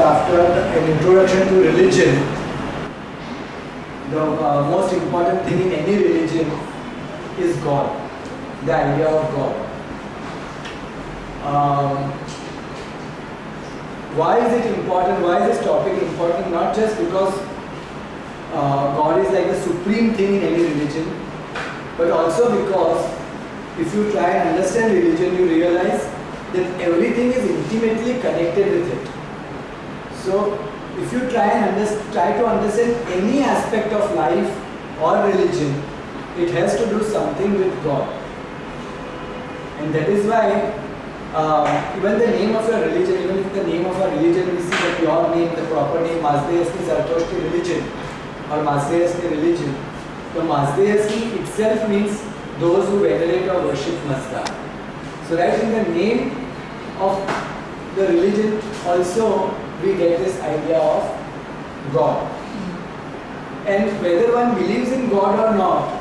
after an introduction to religion, the most important thing in any religion is God, the idea of God. Why is it important? Why is this topic important? Not just because God is like the supreme thing in any religion, but also because if you try and understand religion, you realize that everything is intimately connected with it. So, if you try to understand any aspect of life or religion, it has to do something with God. And that is why even the name of your religion, even if the name of a religion, we see the pure name, the proper name, Mazdeyevsky Zarathustra religion or Mazdeyevsky religion. So Mazdeyevsky itself means those who venerate or worship Mazda. So right in the name of the religion also we get this idea of God. And whether one believes in God or not,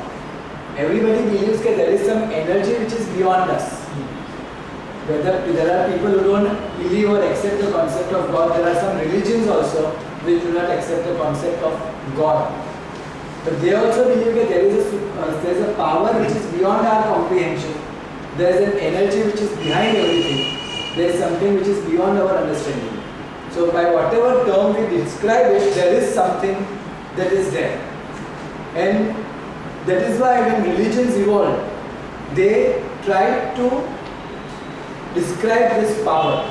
everybody believes that there is some energy which is beyond us. Whether there are people who don't believe or accept the concept of God, there are some religions also which do not accept the concept of God. But they also believe that there is a power which is beyond our comprehension. There is an energy which is behind everything. There is something which is beyond our understanding. So by whatever term we describe it, there is something that is there. And that is why when religions evolved, they tried to describe this power.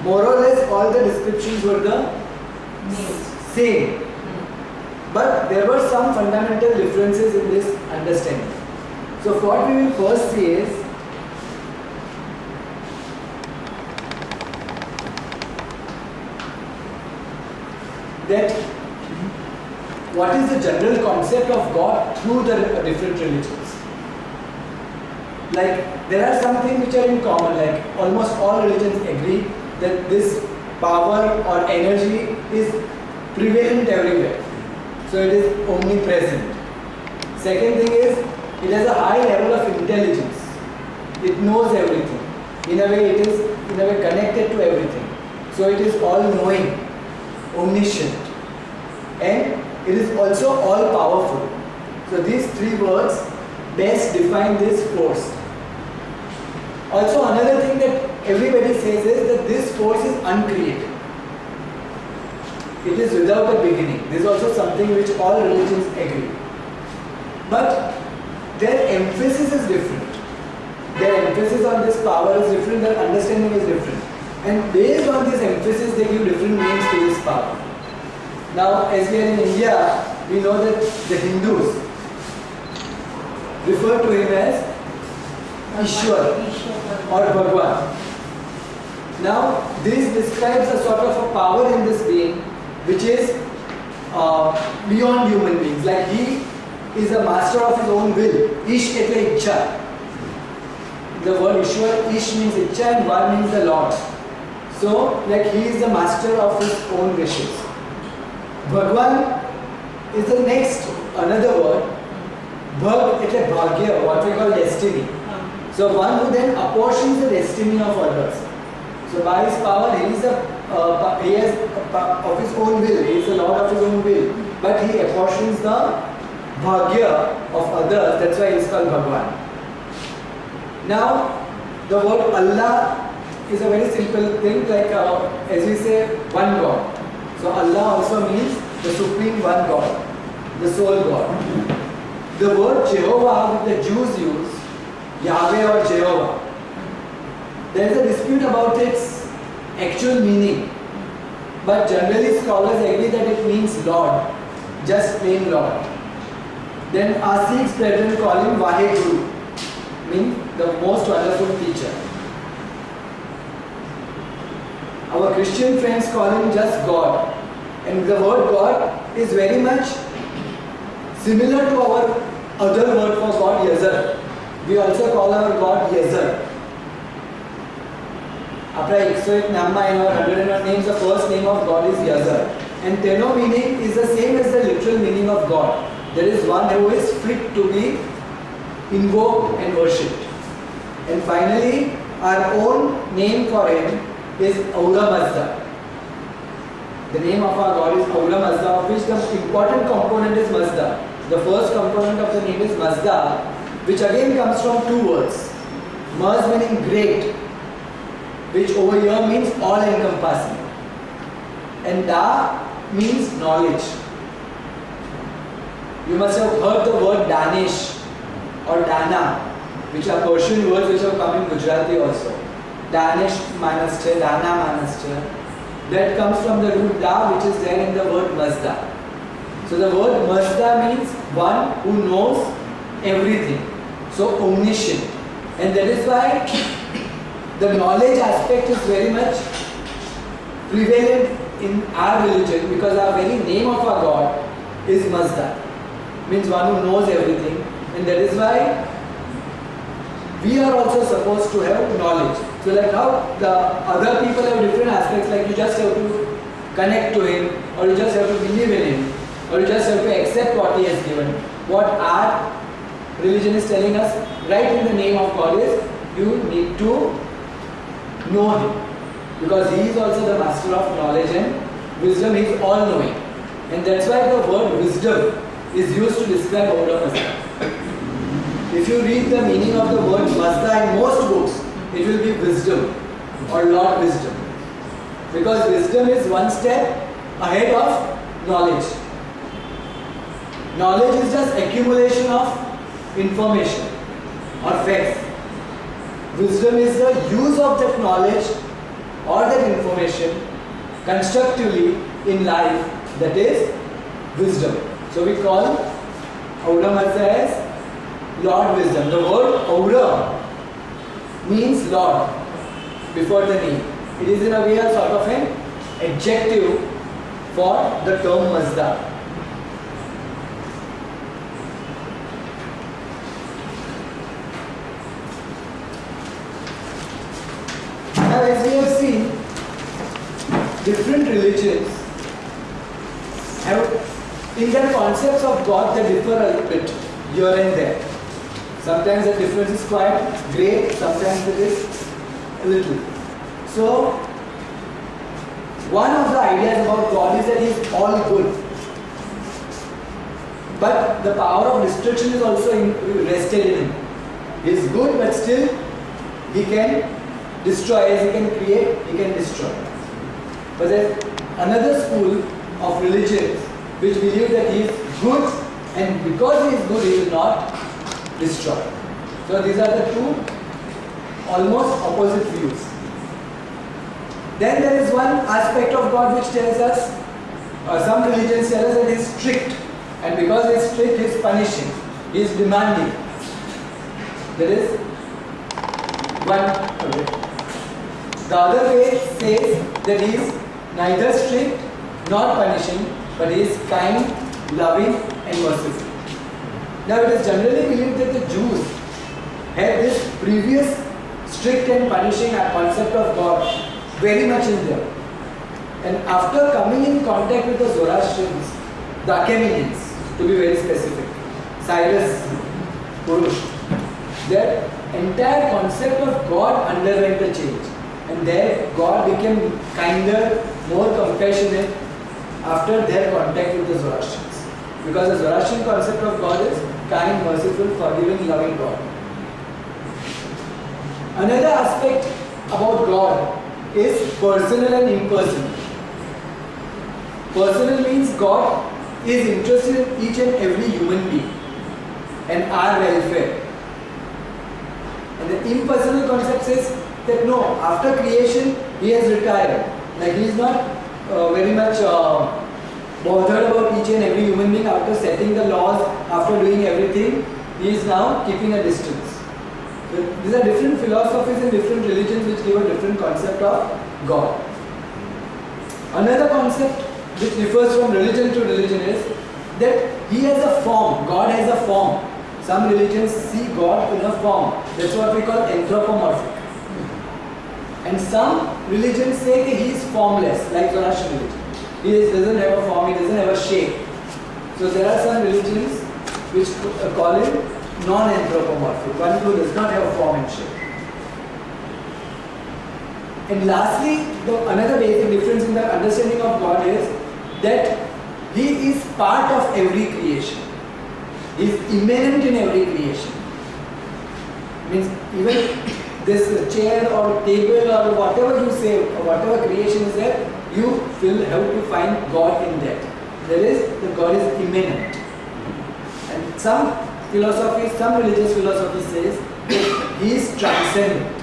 More or less all the descriptions were the same. But there were some fundamental differences in this understanding. So what we will first see is that what is the general concept of God through the different religions. Like there are some things which are in common, like almost all religions agree that this power or energy is prevalent everywhere. So it is omnipresent. Second thing is, it has a high level of intelligence. It knows everything. In a way it is connected to everything. So it is all-knowing, omniscient. And it is also all-powerful. So these three words best define this force. Also another thing that everybody says is that this force is uncreated. It is without a beginning. This is also something which all religions agree. But their emphasis is different. Their emphasis on this power is different, their understanding is different. And based on this emphasis, they give different names to this power. Now, as we are in India, we know that the Hindus refer to him as Ishwar or Bhagwan. Now, this describes a sort of a power in this being which is beyond human beings. Like he is a master of his own will. Ish etle ichha. The word Ishwar, Ish means ichha and Var means the Lord. So, like he is the master of his own wishes. Bhagwan is the next, another word. Bhag etle bhagya, what we call destiny. So one who then apportions the destiny of others. So by his power, he has of his own will, he is the Lord of his own will. But he apportions the bhagya of others, that's why he is called Bhagwan. Now, the word Allah is a very simple thing, like as we say, one God. So Allah also means the supreme one God, the sole God. The word Jehovah, which the Jews use, Yahweh or Jehovah, there is a dispute about its actual meaning. But generally scholars agree that it means Lord, just plain Lord. Then our Sikhs brethren call him Vaheguru, means the most wonderful teacher. Our Christian friends call him just God. And the word God is very much similar to our other word for God, Yazar. We also call our God Yazar. After 101 Namma in our 101 names, the first name of God is Yazar. And Teno meaning is the same as the literal meaning of God. There is one who is fit to be invoked and worshipped. And finally, our own name for him is Aura Mazda. The name of our God is Ahura Mazda, of which the important component is Mazda. The first component of the name is Mazda, which again comes from two words. Maz meaning great, which over here means all encompassing. And Da means knowledge. You must have heard the word Danish or Dana, which are Persian words which have come in Gujarati also. Danish minus cha, Dana minus cha. That comes from the root Da, which is there in the word Mazda. So the word Mazda means one who knows everything. So omniscient. And that is why the knowledge aspect is very much prevalent in our religion, because our very name of our God is Mazda. Means one who knows everything. And that is why we are also supposed to have knowledge. So like how the other people have different aspects, like you just have to connect to him, or you just have to believe in him, or you just have to accept what he has given. What our religion is telling us right in the name of God is you need to know him, because he is also the master of knowledge and wisdom. He is all knowing, and that's why the word wisdom is used to describe Ahura Mazda. If you read the meaning of the word Mazda in most books, it will be wisdom or Lord Wisdom, because wisdom is one step ahead of knowledge. Knowledge is just accumulation of information or facts. Wisdom is the use of that knowledge or that information constructively in life. That is wisdom. So we call Ahura Mazda as Lord Wisdom. The word Ahura means Lord before the name. It is in a way a sort of an adjective for the term Mazda. Now, as we have seen, different religions have, in their concepts of God, they differ a bit here and there. Sometimes the difference is quite great, sometimes it is a little. So, one of the ideas about God is that He is all good. But the power of destruction is also rested in Him. He is good, but still He can destroy. As He can create, He can destroy. But there is another school of religions which believe that He is good, and because He is good, He will not destroy. So these are the two almost opposite views. Then there is one aspect of God which tells us, some religions tell us that He is strict, and because He is strict, He is punishing, He is demanding. There is one way. The other way says that He is neither strict nor punishing, but He is kind, loving and merciful. Now it is generally believed that the Jews had this previous strict and punishing concept of God very much in them. And after coming in contact with the Zoroastrians, the Achaemenians, to be very specific, Cyrus, Purush, their entire concept of God underwent a change. And their God became kinder, more compassionate after their contact with the Zoroastrians. Because the Zoroastrian concept of God is kind, merciful, forgiving, loving God. Another aspect about God is personal and impersonal. Personal means God is interested in each and every human being and our welfare. And the impersonal concept says that no, after creation He has retired. Like He is not very much bothered about each and every human being. After setting the laws, after doing everything, He is now keeping a distance. So these are different philosophies and different religions which give a different concept of God. Another concept which differs from religion to religion is that He has a form, God has a form. Some religions see God in a form. That's what we call anthropomorphic. And some religions say that He is formless, like Zoroastrian religion. He doesn't have a form, He doesn't have a shape. So there are some religions which call Him non-anthropomorphic, one who does not have a form and shape. And lastly, another basic difference in the understanding of God is that He is part of every creation. He is immanent in every creation. Means even this chair or table or whatever you say, or whatever creation is there, you will have to find God in that. The God is immanent. And some philosophy, some religious philosophy says that He is transcendent.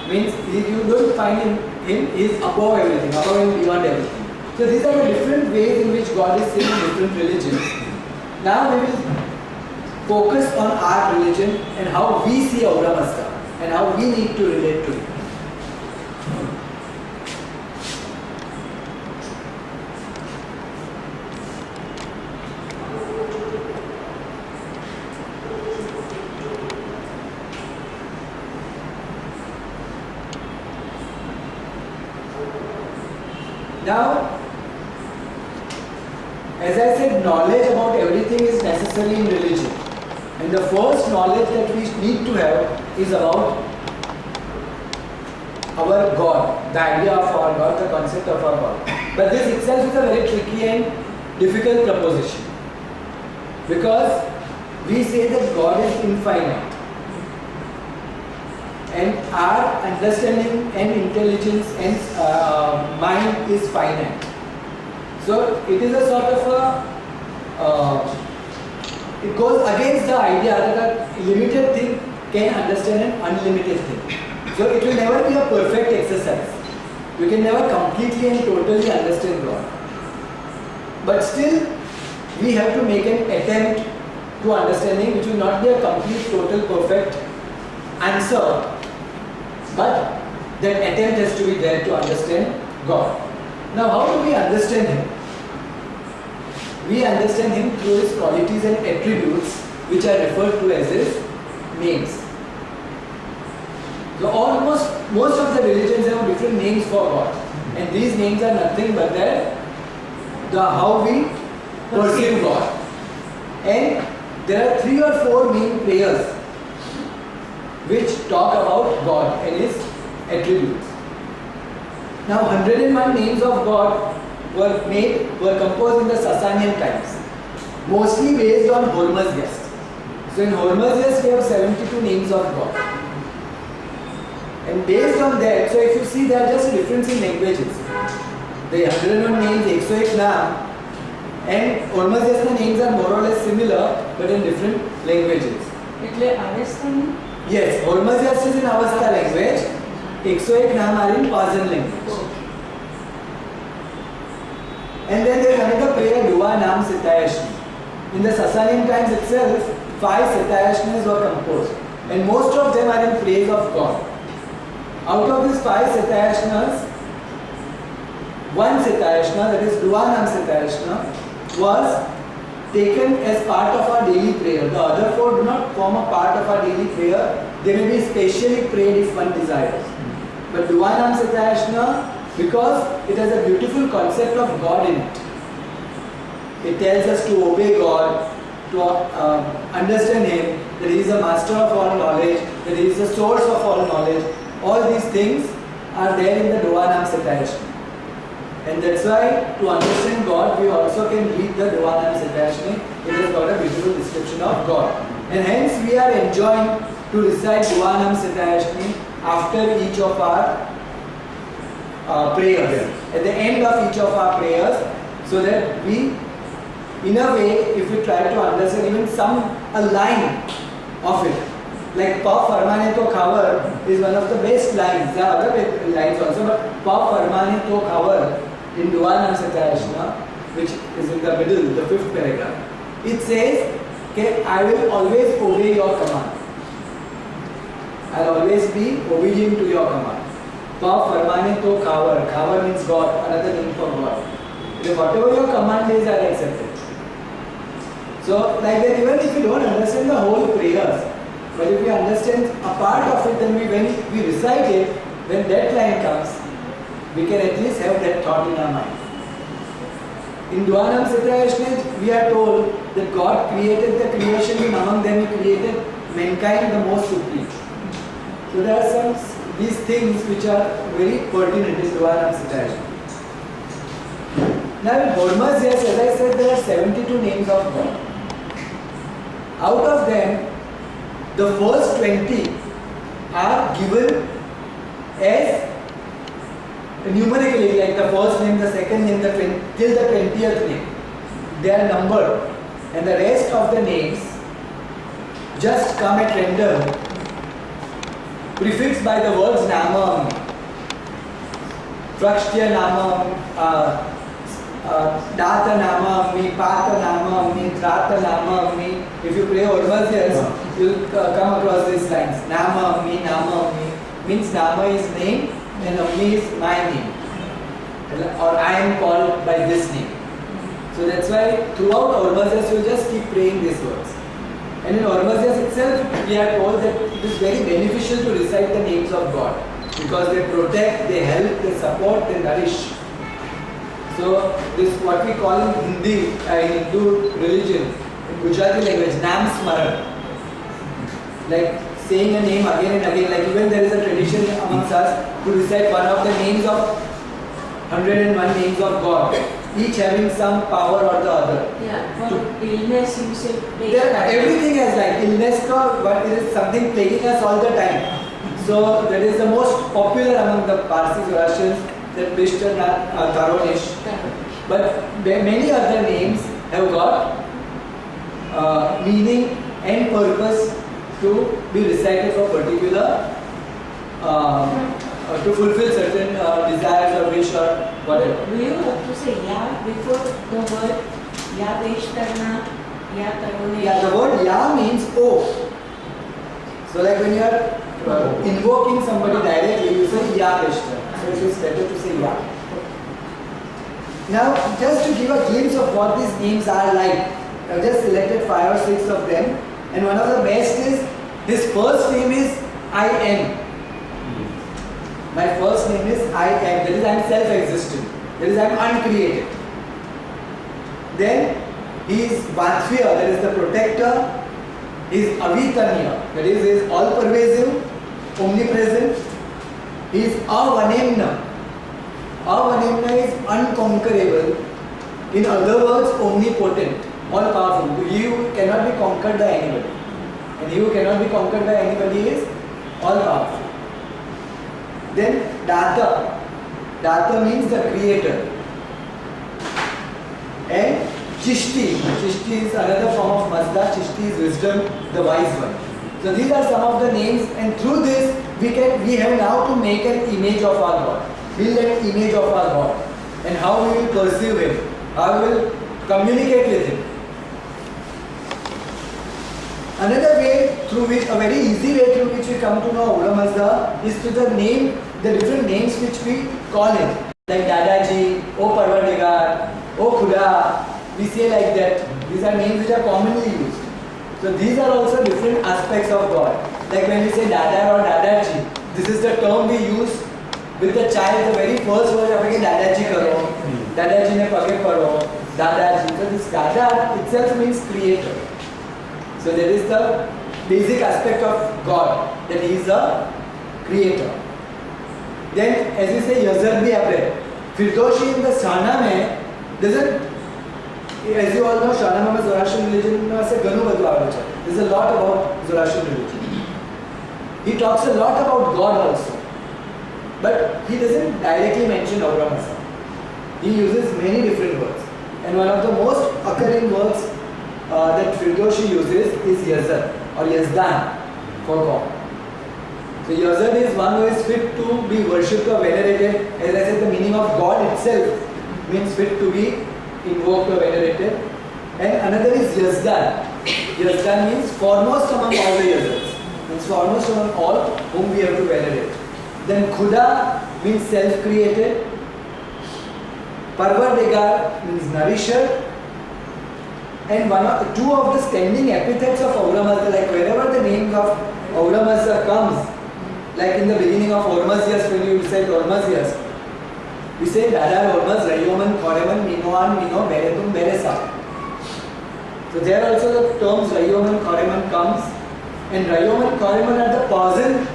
Means you don't find him is above everything, above and beyond everything. So these are the different ways in which God is seen in different religions. Now we will focus on our religion and how we see Ahura Mazda and how we need to relate to it. Now, as I said, knowledge about everything is necessary in religion. And the first knowledge that we need to have is about our God, the idea of our God, the concept of our God. But this itself is a very tricky and difficult proposition. Because we say that God is infinite. And our understanding and intelligence and mind is finite. So it is a sort of it goes against the idea that a limited thing can understand an unlimited thing. So it will never be a perfect exercise. You can never completely and totally understand God. But still, we have to make an attempt to understanding, which will not be a complete, total, perfect answer. But that attempt has to be there to understand God. Now, how do we understand Him? We understand Him through His qualities and attributes, which are referred to as His names. So most of the religions have different names for God. And these names are nothing but how we perceive God. And there are 3 or 4 main prayers which talk about God and His attributes. Now 101 names of God were composed in the Sasanian times, mostly based on Hormuzd. So in Hormuzd we have 72 names of God. And based on that, so if you see there are just a difference in languages. The 101 names, 101 naam, and Hormuzd names are more or less similar but in different languages. Yes, Hormuzd is in Avesta language, 101 naam are in Pazan language. And then there is another prayer, Dua Naam Sitayashni. In the Sasanian times itself, 5 Sitayashnis were composed. And most of them are in praise of God. Out of these 5 Sitayashnas, one Sitayashna, that is Dua Naam Sitayashna, was taken as part of our daily prayer. The other 4 do not form a part of our daily prayer. They may be specially prayed if one desires. But Dua Naam Sitayashna, because it has a beautiful concept of God in it. It tells us to obey God, to understand Him, that He is the master of all knowledge, that He is the source of all knowledge. All these things are there in the Dua Naam Sitayashni. And that's why to understand God, we also can read the Dua Naam Sitayashni. It has got a beautiful description of God. And hence we are enjoined to recite Dua Naam Sitayashni after each of our prayers, at the end of each of our prayers, so that we, in a way, if we try to understand even a line of it, like Pav Farmane To Khabar is one of the best lines. There are other lines also, but Pav Farmane To Khabar in Dua Naam Sitayashna, which is in the middle, the 5th paragraph, it says, okay, I will always obey your command. I will always be obedient to your command. Pav Farmane To Khabar. Khabar means God, another name for God. So whatever your command is, I accept it. So like that, even if you don't understand the whole prayers, but if we understand a part of it, then when we recite it, when that line comes, we can at least have that thought in our mind. In Dua Naam Sitayashni, we are told that God created the creation and among them He created mankind the most supreme. So there are some these things which are very pertinent in Dvaram situation. Now in Hormuzzius, as I said, there are 72 names of God. Out of them, the first 20 are given as numerically, like the first name, the second name, till the 20th name. They are numbered, and the rest of the names just come at random, prefixed by the words Namam, Prakshtya Namam, Data Namam, Pata Namam, Trata Namam. If you pray Hormuzzius, you will come across these lines. Namam, means Nama is name and Ammi is my name. Or I am called by this name. So that's why throughout Hormuzzius you just keep praying these words. And in Hormuzzius itself we are told that it is very beneficial to recite the names of God because they protect, they help, they support, they nourish. So this what we call in Hindi, in Hindu religion, in Gujarati language, Nam Smaran. Like saying a name again and again, like even there is a tradition amongst us to recite one of the names of 101 names of God, each having some power or the other. Yeah, for illness you say. Everything has like illness, but it is something plaguing us all the time. So that is the most popular among the Parsi Zoroastrians, that Vishnunath Taronish. But many other names have got meaning and purpose to be recited for particular, to fulfill certain desires or wish or whatever. Do you have to say Ya before the word Ya Vishtarna, Ya Tarone? Yeah, the word Ya means O. So like when you are invoking somebody directly, you say Ya Vishtar. So it is better to say Ya. Now, just to give a glimpse of what these names are like, I've just selected 5 or 6 of them, and one of the best is, his first name is I am. My first name is I am, that is I am self-existent, that is I am uncreated. Then he is Vathvya, that is the protector. He is Avitanya, that is he is all-pervasive, omnipresent. He is Avanemna. Avanemna is unconquerable. In other words, omnipotent, all-powerful. He who cannot be conquered by anybody. And he who cannot be conquered by anybody is all-powerful. Then Data. Data means the creator. And Chishti. Chishti is another form of Mazda. Chishti is wisdom, the wise one. So these are some of the names, and through this we have now to make an image of our God. Build an image of our God. And how we will perceive Him. How we will communicate with Him. Another way through which, a very easy way through which we come to know Ahura Mazda is through the different names which we call Him. Like Dadaji, O Parvardigar, O Khuda, we say like that. These are names which are commonly used. So these are also different aspects of God. Like when we say Dada or Dadaji, this is the term we use with the child. The very first word of Dadaji karo, Dadaji ne page paro, Dadaji. So this Dada itself means creator. So there is the basic aspect of God, that He is the creator. Then as we say Yazar bhi apre, Firdoshi in the Shana mein doesn't, as you all know, Shahnameh Zoroastrian religion mein se ganu badhu aave chhe. There is a lot about Zoroastrian religion. He talks a lot about God also, but he doesn't directly mention Ahura Mazda. He uses many different words, and one of the most occurring words that Firdoshi uses is Yazar or Yazdan for God. So Yazar is one who is fit to be worshipped or venerated. As I said, the meaning of God itself means fit to be invoked or venerated. And another is Yazdan. Yazdan means foremost among all the Yazars. Means foremost among all whom we have to venerate. Then Khuda means self-created. Parvardigar means nourisher. And two of the standing epithets of Ahura Mazda, like wherever the name of Ahura Mazda comes, like in the beginning of Hormuzzius, when you said Hormuzzius, we say Dada Hormuz, Rayoman, Khoreman, Minoan, Mino, Beretum, Beresa. So there also the terms Rayoman, Khoreman comes, and Rayoman, Khoreman are the Pausal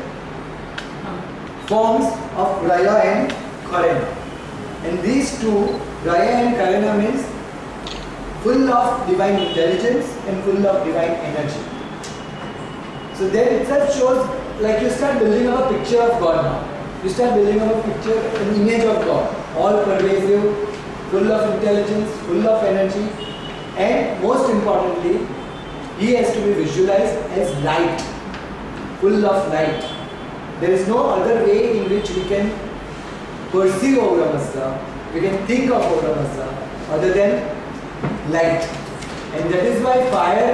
forms of Raya and Karana. And these two, Raya and Karana, means full of divine intelligence and full of divine energy. So that itself shows, like you start building up a picture of God now. You start building up a picture, an image of God, all pervasive, full of intelligence, full of energy, and most importantly, He has to be visualized as light, full of light. There is no other way in which we can perceive Ahura Mazda, we can think of Ahura Mazda other than light. And that is why fire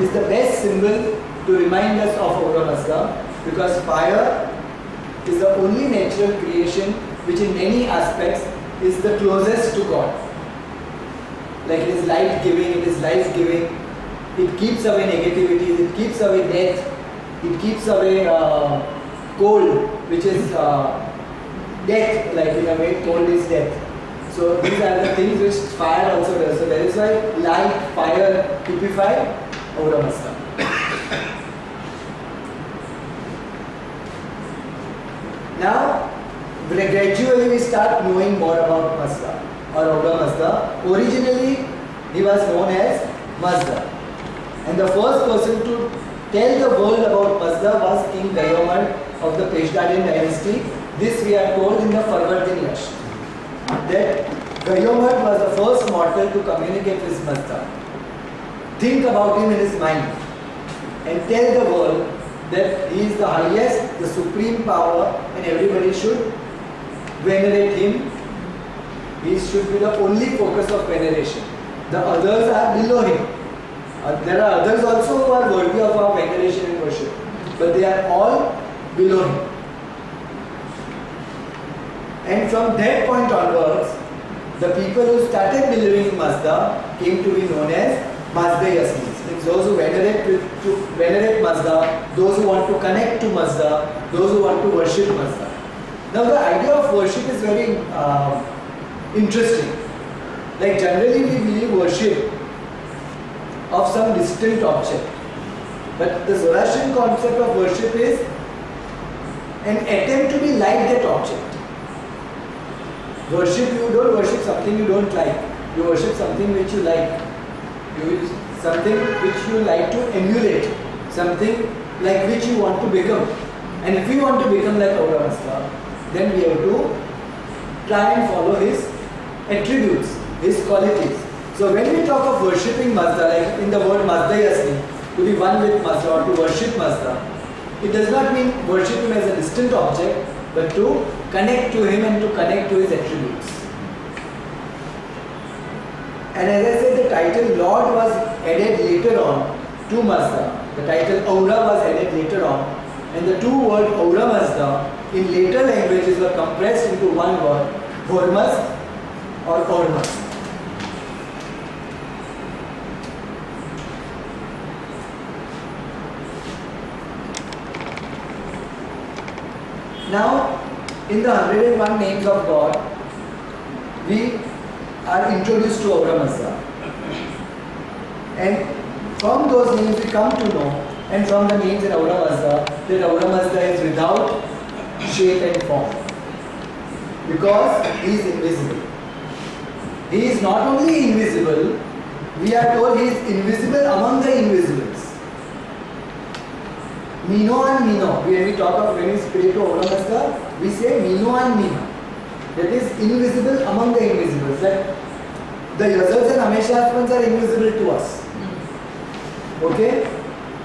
is the best symbol to remind us of Ahura Mazda, because fire is the only natural creation which in many aspects is the closest to God. Like it is light giving, it is life giving, it keeps away negativities, it keeps away death, it keeps away cold, which is death, like in a way cold is death. So these are the things which fire also does. So that is why light, fire typify Ahura Mazda. Now, gradually we start knowing more about Mazda or Ahura Mazda. Originally, he was known as Mazda. And the first person to tell the world about Mazda was King Gayomar of the Peshdaran dynasty. This we are told in the Farvardin Yash. That Gayomar was the first mortal to communicate with Mazda. Think about him in his mind and tell the world that he is the highest, the supreme power, and everybody should venerate him. He should be the only focus of veneration. The others are below him. There are others also who are worthy of our veneration and worship, but they are all below him. And from that point onwards, the people who started believing in Mazda came to be known as Mazdayasnis. Means those who venerate Mazda, those who want to connect to Mazda, those who want to worship Mazda. Now the idea of worship is very interesting. Like generally we believe worship of some distant object. But the Zoroastrian concept of worship is an attempt to be like that object. Worship, you don't worship something you don't like. You worship something which you like. Something which you like to emulate. Something like which you want to become. And if we want to become like Ahura Mazda, then we have to try and follow his attributes, his qualities. So when we talk of worshipping Mazda, like in the word Mazdayasni, to be one with Mazda or to worship Mazda, it does not mean worship him as a distant object, but to connect to him and to connect to his attributes. And as I said, the title Lord was added later on to Mazda. The title Ahura was added later on, and the two words Ahura Mazda in later languages were compressed into one word, Hormuz or Hormuz. Now, in the 101 names of God, we are introduced to Ahura Mazda. And from those names we come to know, and from the names in Ahura Mazda, that Ahura Mazda is without shape and form. Because he is invisible. He is not only invisible, we are told he is invisible among the invisibles. Mino and Mino. When we talk of, when we pray to Ahura Mazda, we say Mino and Mino. That is invisible among the invisibles. That the Yazars and Ameshasmans are invisible to us. Okay?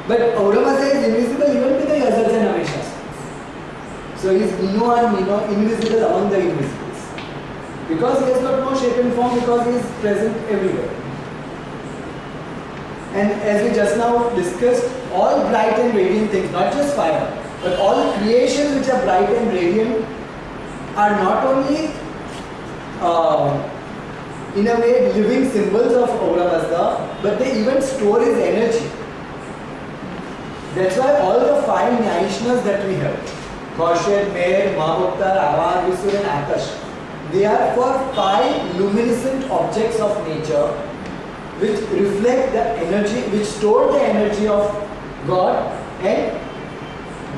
But Ahura Mazda is invisible even to the Yazars and Ameshasmans. So he is Mino and Mino, invisible among the invisibles. Because he has got no shape and form, because he is present everywhere. And as we just now discussed, all bright and radiant things, not just fire, but all creations which are bright and radiant are not only in a way living symbols of Ahura Mazda, but they even store his energy. That's why all the five Nyayishnas that we have, Khorshid, Meher, Mahabhakta, Avan, Visur and Akash, they are for five luminescent objects of nature which reflect the energy, which store the energy of God and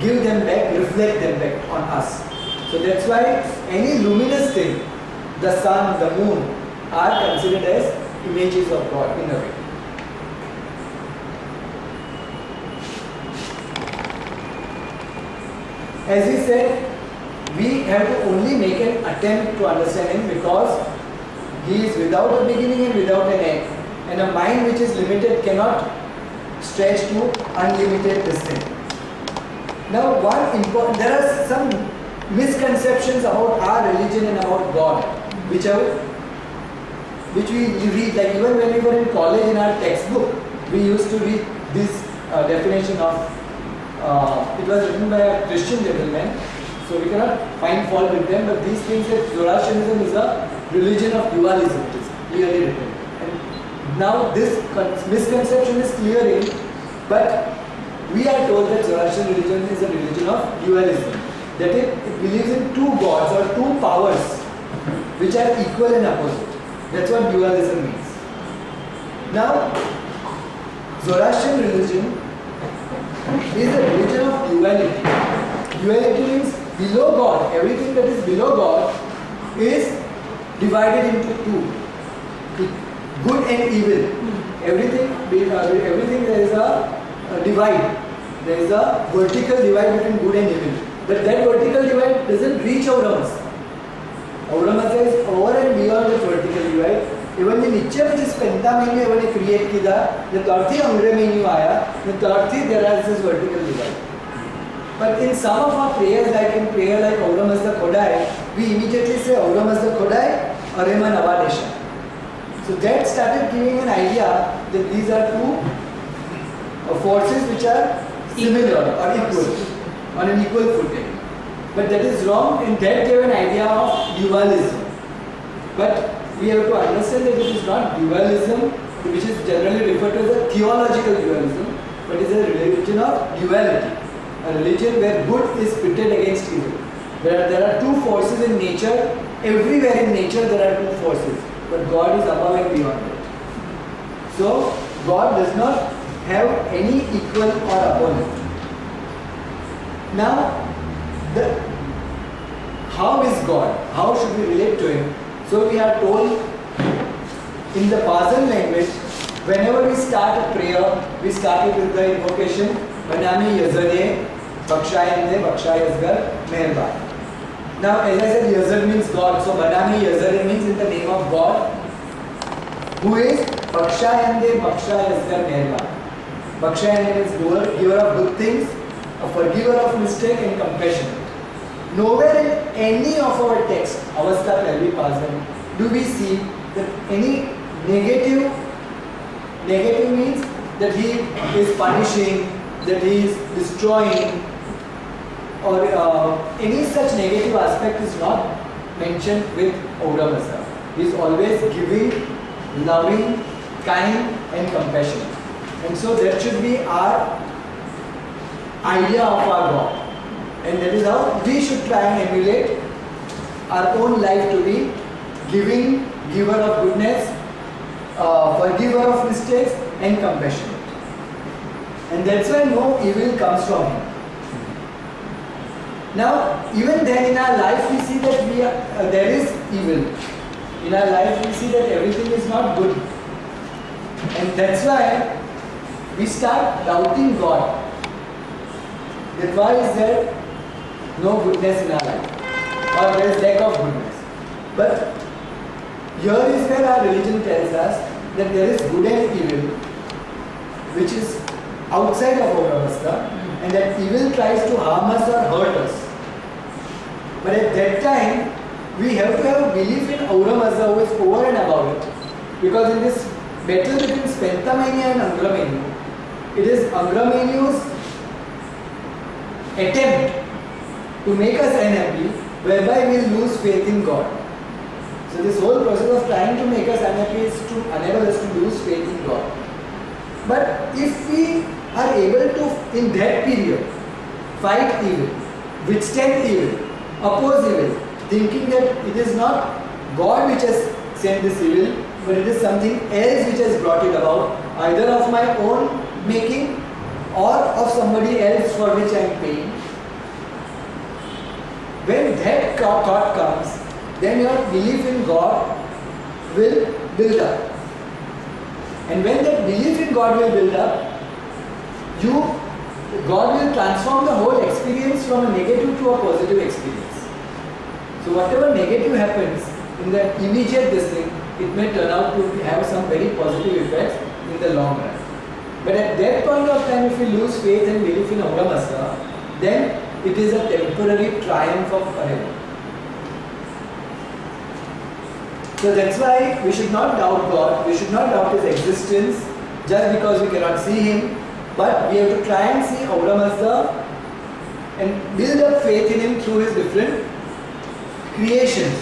give them back, reflect them back on us. So that's why any luminous thing, the sun, the moon, are considered as images of God in a way. As he said, we have to only make an attempt to understand him because he is without a beginning and without an end. And a mind which is limited cannot stretch to unlimited distance. Now, there are some misconceptions about our religion and about God, which we read, like even when we were in college in our textbook, we used to read this definition of, it was written by a Christian gentleman, so we cannot find fault with them, but these things that Zoroastrianism is a religion of dualism, it is clearly written. And now this misconception is clearing, but we are told that Zoroastrian religion is a religion of dualism, that it believes in two gods or two powers which are equal and opposite. That's what dualism means. Now, Zoroastrian religion is a religion of duality. Duality means below God, everything that is below God is divided into two, good and evil. Everything there is a divide. There is a vertical divide between good and evil. But that vertical divide doesn't reach Auramas. Auramas is over and beyond the vertical divide. Even the Nietzsche which is pentamania when he create kida, the thirty angramenu aya, the thirty there is this vertical divide. But in some of our prayers, like in prayer like Auramas the Khodai, we immediately say Auramas the Khodai, Arema Navadesha. So that started giving an idea that these are two forces which are similar or equal, on an equal footing. But that is wrong, and that gave an idea of dualism. But we have to understand that it is not dualism, which is generally referred to as a theological dualism, but it is a religion of duality. A religion where good is pitted against evil. There are two forces in nature. Everywhere in nature there are two forces. But God is above and beyond it. So, God does not have any equal or opponent. Now, how is God? How should we relate to Him? So, we are told in the Pazan language, whenever we start a prayer, we start it with the invocation, Banami Yazane, Bakshayande, Bakshayasgar, Meherban. Now, as I said, Yazar means God. So, Banami Yazare means in the name of God, who is Bakshayande, Bakshayasgar, Meherban. Bakshayande means giver of good things, a forgiver of mistake and compassion. Nowhere in any of our texts, Avastha Pehli Pazan, do we see that any negative means that He is punishing, that He is destroying, or any such negative aspect is not mentioned with Auramasa. He is always giving, loving, kind and compassionate. And so that should be our idea of our God. And that is how we should try and emulate our own life to be giving, giver of goodness, forgiver of mistakes and compassionate. And that's why no evil comes from Him. Now, even then in our life we see that there is evil. In our life we see that everything is not good. And that's why we start doubting God. That why is there no goodness in our life? Or there is lack of goodness. But here is where our religion tells us that there is good and evil, which is outside of our avastha, and that evil tries to harm us or hurt us. But at that time, we have to have a belief in Auramasa who is over and above it. Because in this battle between Spentamania and Angramenu, it is Angramenu's attempt to make us unhappy, whereby we will lose faith in God. So this whole process of trying to make us unhappy is to enable us to lose faith in God. But if we are able to, in that period, fight evil, withstand evil, oppose evil, thinking that it is not God which has sent this evil, but it is something else which has brought it about, either of my own making or of somebody else for which I am paying. When that thought comes, then your belief in God will build up. And when that belief in God will build up, God will transform the whole experience from a negative to a positive experience. So whatever negative happens in the immediate this thing, it may turn out to have some very positive effects in the long run. But at that point of time, if we lose faith and belief in Ahura Mazda, then it is a temporary triumph of forever. So that's why we should not doubt God, we should not doubt His existence just because we cannot see Him, but we have to try and see Ahura Mazda and build up faith in Him through His different creations.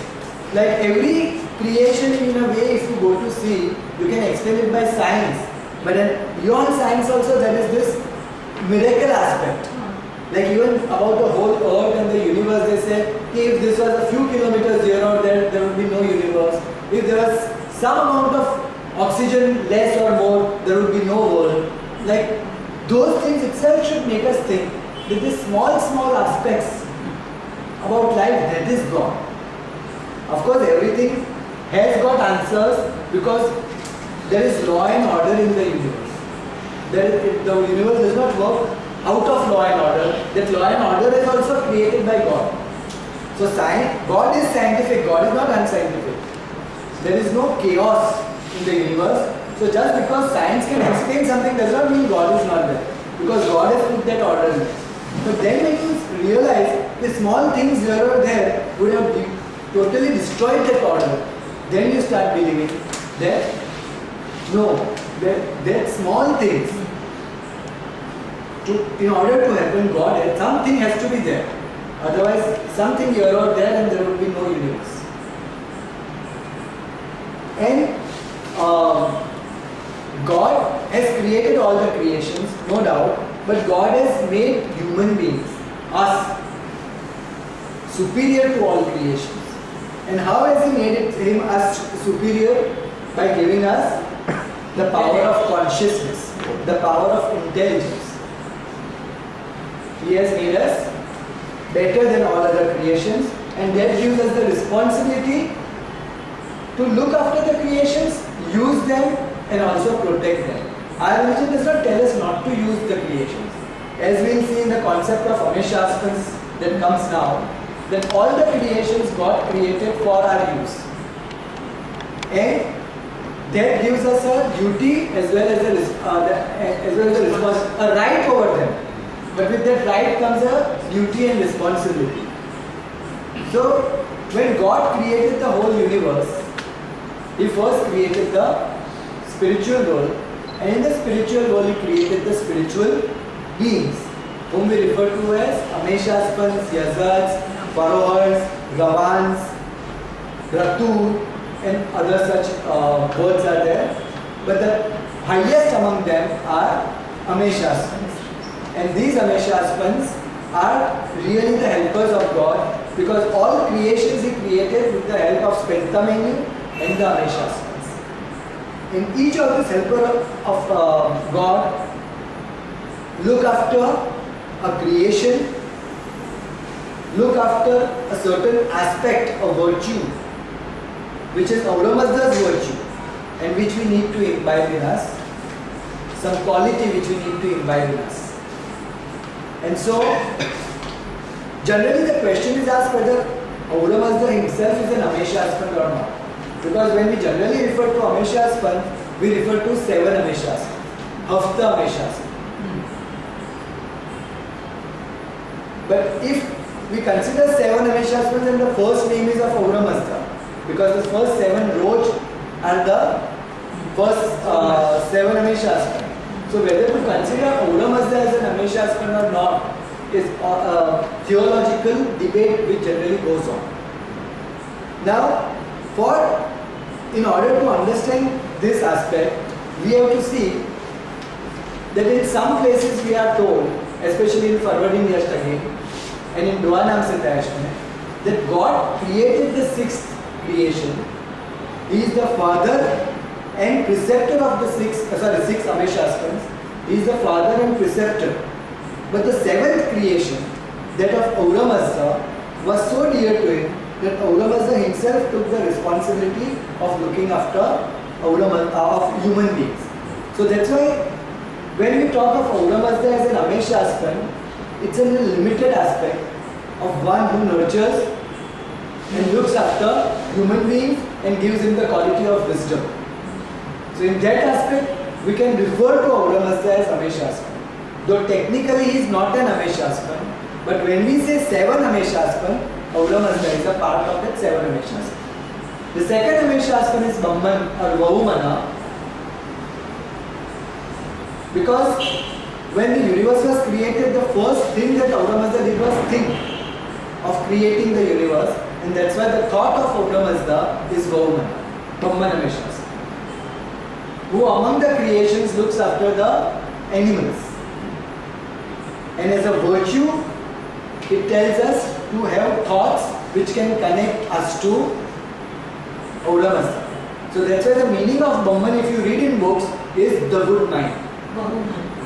Like every creation in a way, if you go to see, you can explain it by science. But then beyond science also there is this miracle aspect. Like even about the whole earth and the universe, they say, if this was a few kilometers here or there, there would be no universe. If there was some amount of oxygen, less or more, there would be no world. Like those things itself should make us think that these small aspects about life, that is God. Of course, everything has got answers because there is law and order in the universe. The universe does not work out of law and order. That law and order is also created by God. So God is scientific, God is not unscientific. There is no chaos in the universe. So just because science can explain something does not mean God is not there. Because God has put that order in there. But then when you realize the small things here or there would have totally destroyed that order, then you start believing that no, that small things, in order to happen, God, something has to be there. Otherwise, something here or there and there would be no universe. And God has created all the creations, no doubt, but God has made human beings, us, superior to all creations. And how has He made us superior? By giving us the power of consciousness, the power of intelligence. He has made us better than all other creations, and that gives us the responsibility to look after the creations, use them, and also protect them. Our religion does not tell us not to use the creations. As we will see in the concept of Ameshaspans that comes now, that all the creations God created for our use. And that gives us a duty as well as a right over them. But with that right comes a duty and responsibility. So when God created the whole universe, He first created the spiritual world, and in the spiritual world He created the spiritual beings, whom we refer to as Ameshaspans, Yazats, Parohars, Ravans, Ratu, and other such words are there. But the highest among them are Ameshaspans. And these Ameshaspans are really the helpers of God, because all creations He created with the help of Spentamenu and the Ameshaspans. And each of these helpers of God look after a creation, look after a certain aspect of virtue, which is Ahura Mazda's virtue, and which we need to imbibe in us, some quality which we need to imbibe in us. And so, generally the question is asked whether Ahura Mazda himself is an Ameshaspan or not. Because when we generally refer to Ameshaspan, we refer to 7 Ameshaspan, Hafta Ameshaspan. But if we consider 7 Ameshaspans, and the first name is of Ahura Mazda, because the first 7 Roj are the first 7 Ameshaspans. So whether to consider Ahura Mazda as an Ameshaspan or not is a theological debate which generally goes on. Now, in order to understand this aspect, we have to see that in some places we are told, especially in Farvardin Yashtagi and in Dwanam Siddhayashmi, that God created the 6th creation. He is the father and preceptor of the 6 Ameshaspans. He is the father and preceptor. But the 7th creation, that of Ahura Mazda, was so dear to him that Ahura Mazda himself took the responsibility of looking after of human beings. So that's why when we talk of Ahura Mazda as an Ameshaspan, it's a limited aspect of one who nurtures and looks after human beings and gives him the quality of wisdom. So in that aspect, we can refer to Ahura Mazda as Ameshaspan. Though technically he is not an Ameshaspan, but when we say 7 Ameshaspan, Ahura Mazda is a part of that 7 Ameshaspan. The second Ameshaspan is Brahman or Vahumana, because when the universe was created, the first thing that Ahura Mazda did was think of creating the universe, and that's why the thought of Ahura Mazda is Vahumana, Brahman Ameshaspan, who among the creations looks after the animals. And as a virtue, it tells us to have thoughts which can connect us to Ahura Mazda. So that's why the meaning of Brahman, if you read in books, is the good mind.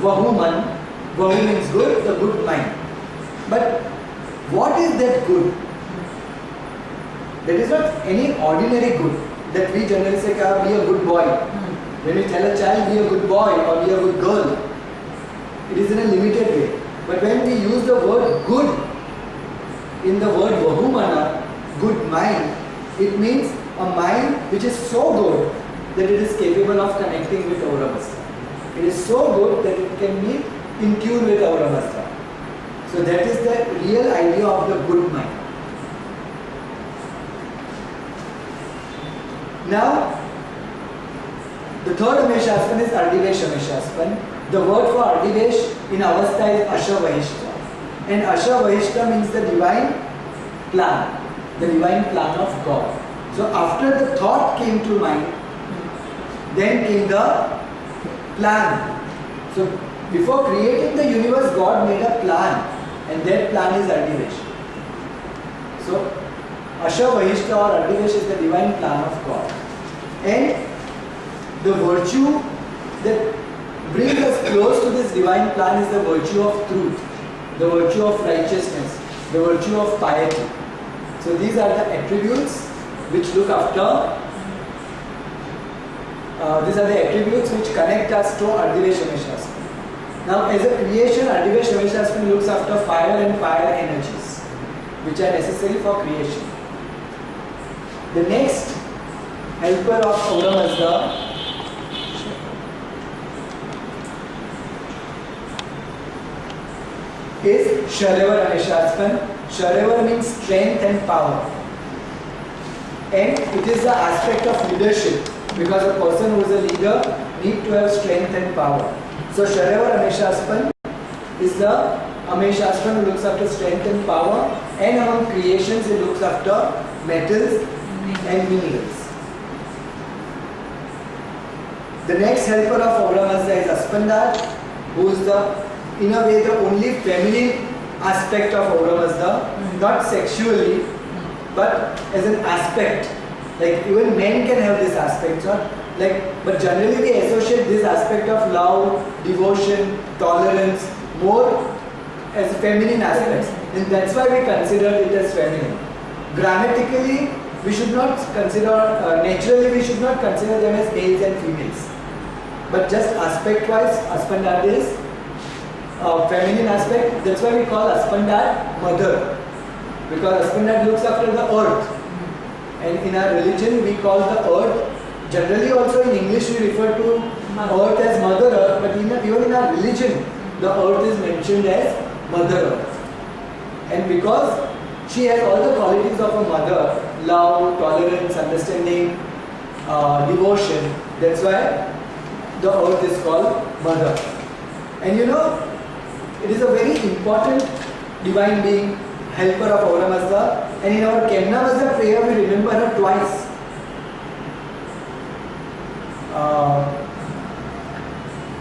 Vahuman. Vahu means good, the good mind. But what is that good? That is not any ordinary good that we generally say, be a good boy. When we tell a child, be a good boy or be a good girl, it is in a limited way. But when we use the word good, in the word Vahumana, good mind, it means a mind which is so good that it is capable of connecting with Ahura Mazda. It is so good that it can be in tune with Ahura Mazda. So that is the real idea of the good mind. Now, the third Ameshaspan is Ardivesh Ameshaspan. The word for Ardivesh in Avastha is Ashavahishta. And Ashavahishta means the divine plan of God. So after the thought came to mind, then came the plan. So before creating the universe, God made a plan, and that plan is Ardivesh. So Ashavahishta or Ardivesh is the divine plan of God. And the virtue that brings us close to this divine plan is the virtue of truth, the virtue of righteousness, the virtue of piety. So these are the attributes which look after, these are the attributes which connect us to Ardivesh Ameshaspan. Now as a creation, Ardivesh Ameshaspan looks after fire and fire energies which are necessary for creation. The next helper of Ahura Mazda is Sharevar Ameshaspan. Sharevar means strength and power. And it is the aspect of leadership, because a person who is a leader needs to have strength and power. So Sharevar Ameshaspan is the Ameshaspan who looks after strength and power, and among creations it looks after metals and minerals. The next helper of Ahura Mazda is Aspandar, who is in a way the only feminine aspect of Ahura Mazda, not sexually, but as an aspect. Like even men can have this aspect, but generally we associate this aspect of love, devotion, tolerance more as feminine aspects, and that's why we consider it as feminine. Grammatically, we should not consider, naturally we should not consider them as males and females. But just aspect-wise, Aspandar is feminine aspect. That's why we call Aspandar mother, because Aspandar looks after the earth. And in our religion, we call the earth. Generally, also in English, we refer to earth as Mother Earth. But even in our religion, the earth is mentioned as Mother Earth. And because she has all the qualities of a mother: love, tolerance, understanding, devotion. That's why the earth is called Mother. And you know, it is a very important divine being, helper of Ahura Mazda. And in our Kemna Mazda prayer, we remember her twice.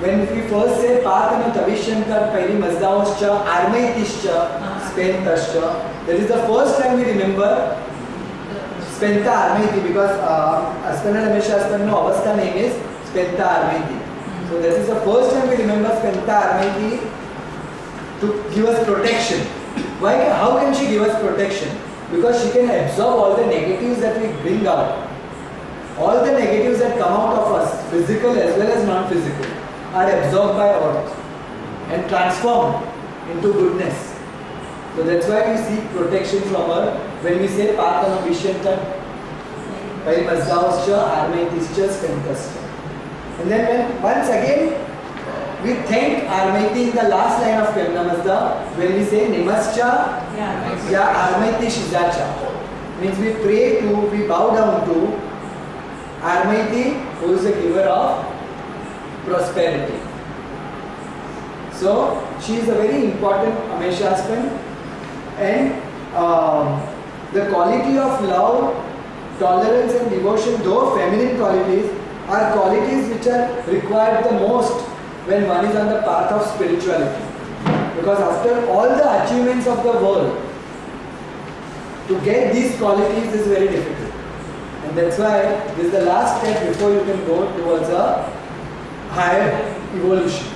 When we first say Patana Tavishankar Pairi Mazdaoscha Armaitischa Spentascha, that is the first time we remember Spenta Armaiti, because Aspandar Ameshaspan no Avastha name is Spenta Armaiti. So that is the first time we remember Spenta Armaiti to give us protection. How can she give us protection? Because she can absorb all the negatives that we bring out. All the negatives that come out of us, physical as well as non-physical, are absorbed by earth and transformed into goodness. So that's why we seek protection from her when we say Patana Vishyanta, Parimazdauscha, Armaitischa, Skantascha. And then once again we thank Armaiti in the last line of Yamnamazda when we say Nimascha Ya Armaitish Zacha. Means we pray to, we bow down to Armaiti, who is the giver of prosperity. So she is a very important Ameshaspan, and the quality of love, tolerance and devotion, though feminine qualities, are qualities which are required the most when one is on the path of spirituality. Because after all the achievements of the world, to get these qualities is very difficult. And that's why this is the last step before you can go towards a higher evolution.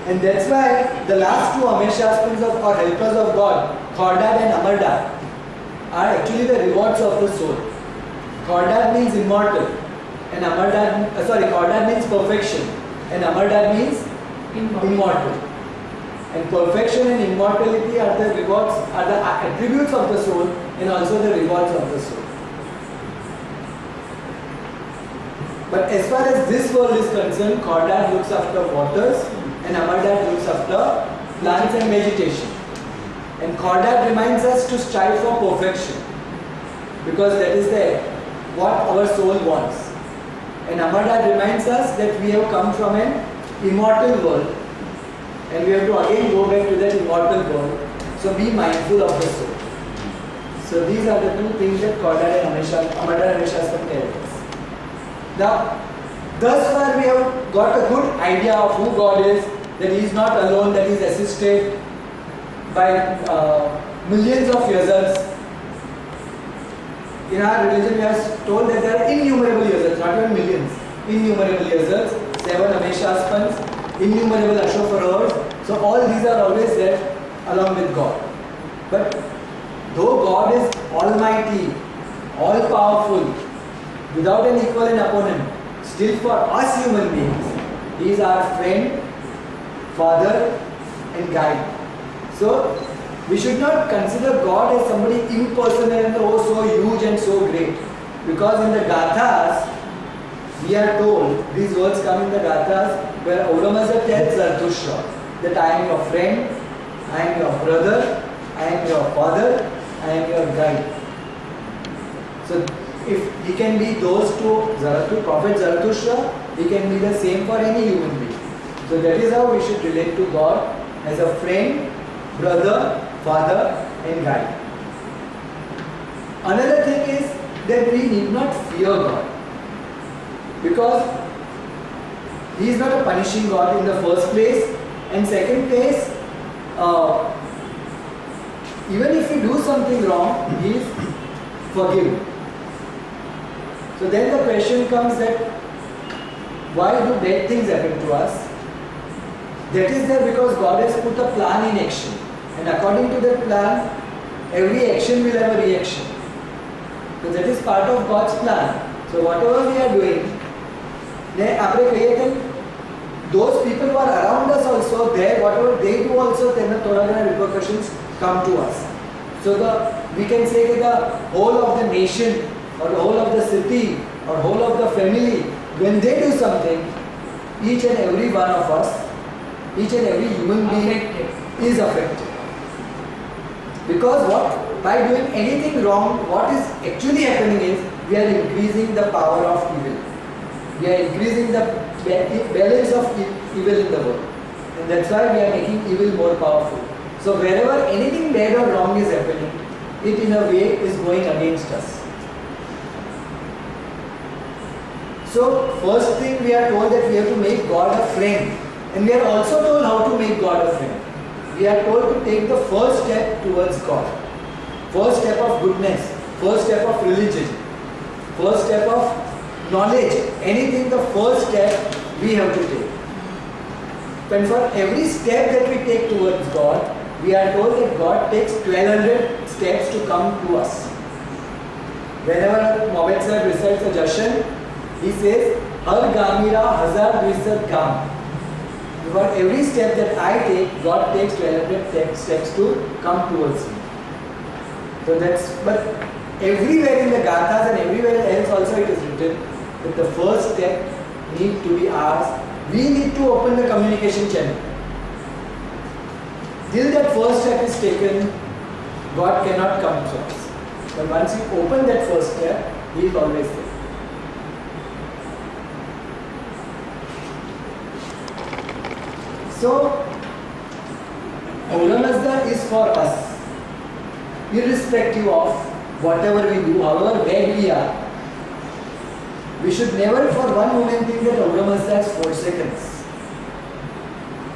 And that's why the last two Ameshaspans or helpers of God, Khordad and Amardad, are actually the rewards of the soul. Khordad means immortal, and Khordad means perfection, and Amardad means immortal. And perfection and immortality are the rewards, are the attributes of the soul, and also the rewards of the soul. But as far as this world is concerned, Khordad looks after waters, and Amardad looks after plants and vegetation. And Khordad reminds us to strive for perfection, because that is what our soul wants. And Amardad reminds us that we have come from an immortal world, and we have to again go back to that immortal world. So be mindful of the soul. So these are the two things that Khordad and Amardad and Ameshaspan tell us. Now, thus far we have got a good idea of who God is, that He is not alone, that He is assisted by millions of users. In our religion we are told that there are innumerable users, not even millions, innumerable users, 7 Ameshaspans, innumerable Ashofarahas. So all these are always there along with God. But though God is almighty, all powerful, without an equal and opponent, still for us human beings, He is our friend, father and guide. So we should not consider God as somebody impersonal and so huge and so great. Because in the Gathas, we are told, these words come in the Gathas, where Auramazda tells Zarathustra that I am your friend, I am your brother, I am your father, I am your guide. So if he can be those to Prophet Zarathustra, he can be the same for any human being. So that is how we should relate to God, as a friend, brother, father and guide. Another thing is that we need not fear God, because He is not a punishing God in the first place, and second place, even if we do something wrong, He is forgiving. So then the question comes that why do bad things happen to us? That is there because God has put a plan in action, and according to that plan, every action will have a reaction. So that is part of God's plan. So whatever we are doing, those people who are around us also, whatever they do also, then the repercussions come to us. So we can say that the whole of the nation, or the whole of the city, or whole of the family, when they do something, each and every one of us, each and every human being is affected. Because by doing anything wrong, what is actually happening is we are increasing the power of evil. We are increasing the balance of evil in the world. And that's why we are making evil more powerful. So wherever anything bad or wrong is happening, it in a way is going against us. So first thing we are told that we have to make God a friend. And we are also told how to make God a friend. We are told to take the first step towards God. First step of goodness. First step of religion. First step of knowledge. Anything, the first step we have to take. And for every step that we take towards God, we are told that God takes 1200 steps to come to us. Whenever Mohammed sir recites a Jashan, he says, Har Gamira Hazar Dvisar Gam. For every step that I take, God takes 1200 steps to come towards me. So but everywhere in the Gathas and everywhere else also it is written that the first step need to be ours. We need to open the communication channel. Till that first step is taken, God cannot come to us. But once you open that first step, He is always there. So, Aura Mazda is for us, irrespective of whatever we do, however bad we are. We should never for one moment think that Aura Mazda has forsaken us.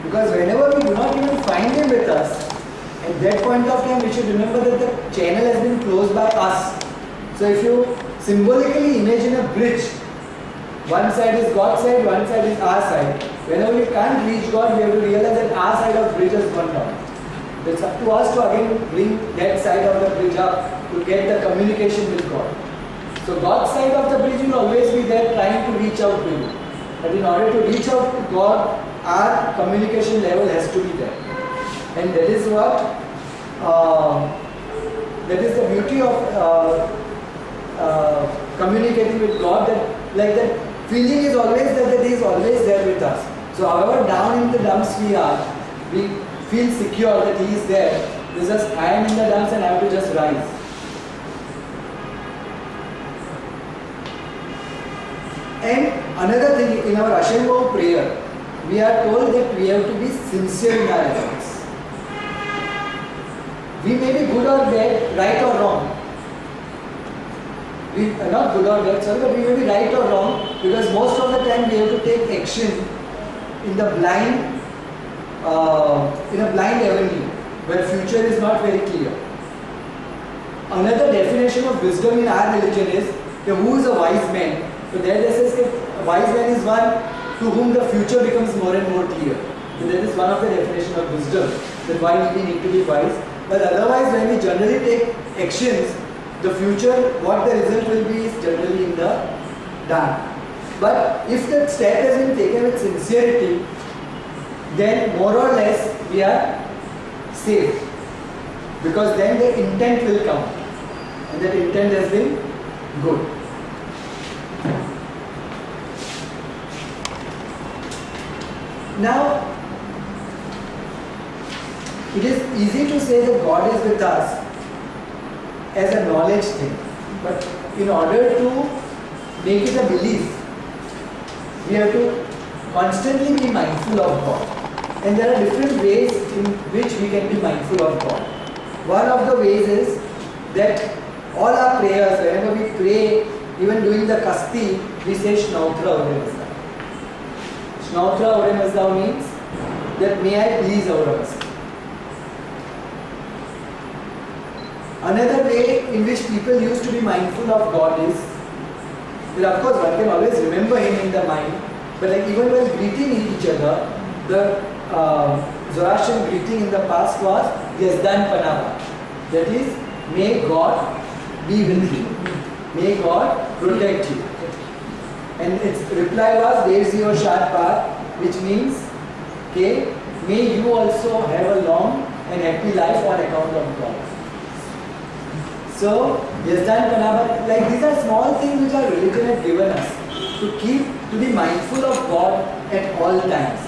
Because whenever we do not even find Him with us, at that point of time we should remember that the channel has been closed by us. So if you symbolically imagine a bridge, one side is God's side, one side is our side. Whenever we can't reach God, we have to realize that our side of the bridge has gone down. It's up to us to again bring that side of the bridge up to get the communication with God. So God's side of the bridge will always be there trying to reach out to you. But in order to reach out to God, our communication level has to be there. And that is what, that is the beauty of communicating with God, that feeling is always that He is always there with us. So however down in the dumps we are, we feel secure that He is there. It's just I am in the dumps and I have to just rise. And another thing, in our Ashenvo prayer, we are told that we have to be sincere in our efforts. We may be good or bad, right or wrong. We are not good or bad, sorry, but we may be right or wrong, because most of the time we have to take action in the blind, in a blind avenue, where future is not very clear. Another definition of wisdom in our religion is who is a wise man. So there they say a wise man is one to whom the future becomes more and more clear. So that is one of the definitions of wisdom, that why we need to be wise. But otherwise, when we generally take actions, the future, what the result will be is generally in the dark. But if that step has been taken with sincerity, then more or less we are safe. Because then the intent will come. And that intent has been good. Now, it is easy to say that God is with us as a knowledge thing. But in order to make it a belief, we have to constantly be mindful of God. And there are different ways in which we can be mindful of God. One of the ways is that all our prayers, whenever we pray, even doing the Kasti, we say Shnautra Aure Shnautra Aure means that may I please Aure. Another way in which people used to be mindful of God is, well, of course one can always remember Him in the mind, but like even while greeting each other, the Zoroastrian greeting in the past was Yazdan Panava. That is, may God be with you. May God protect you. And its reply was Devziyo Shatpat, which means, okay, may you also have a long and happy life on account of God. So, Yazdan Panava, like these are small things which our religion has given us to be mindful of God at all times.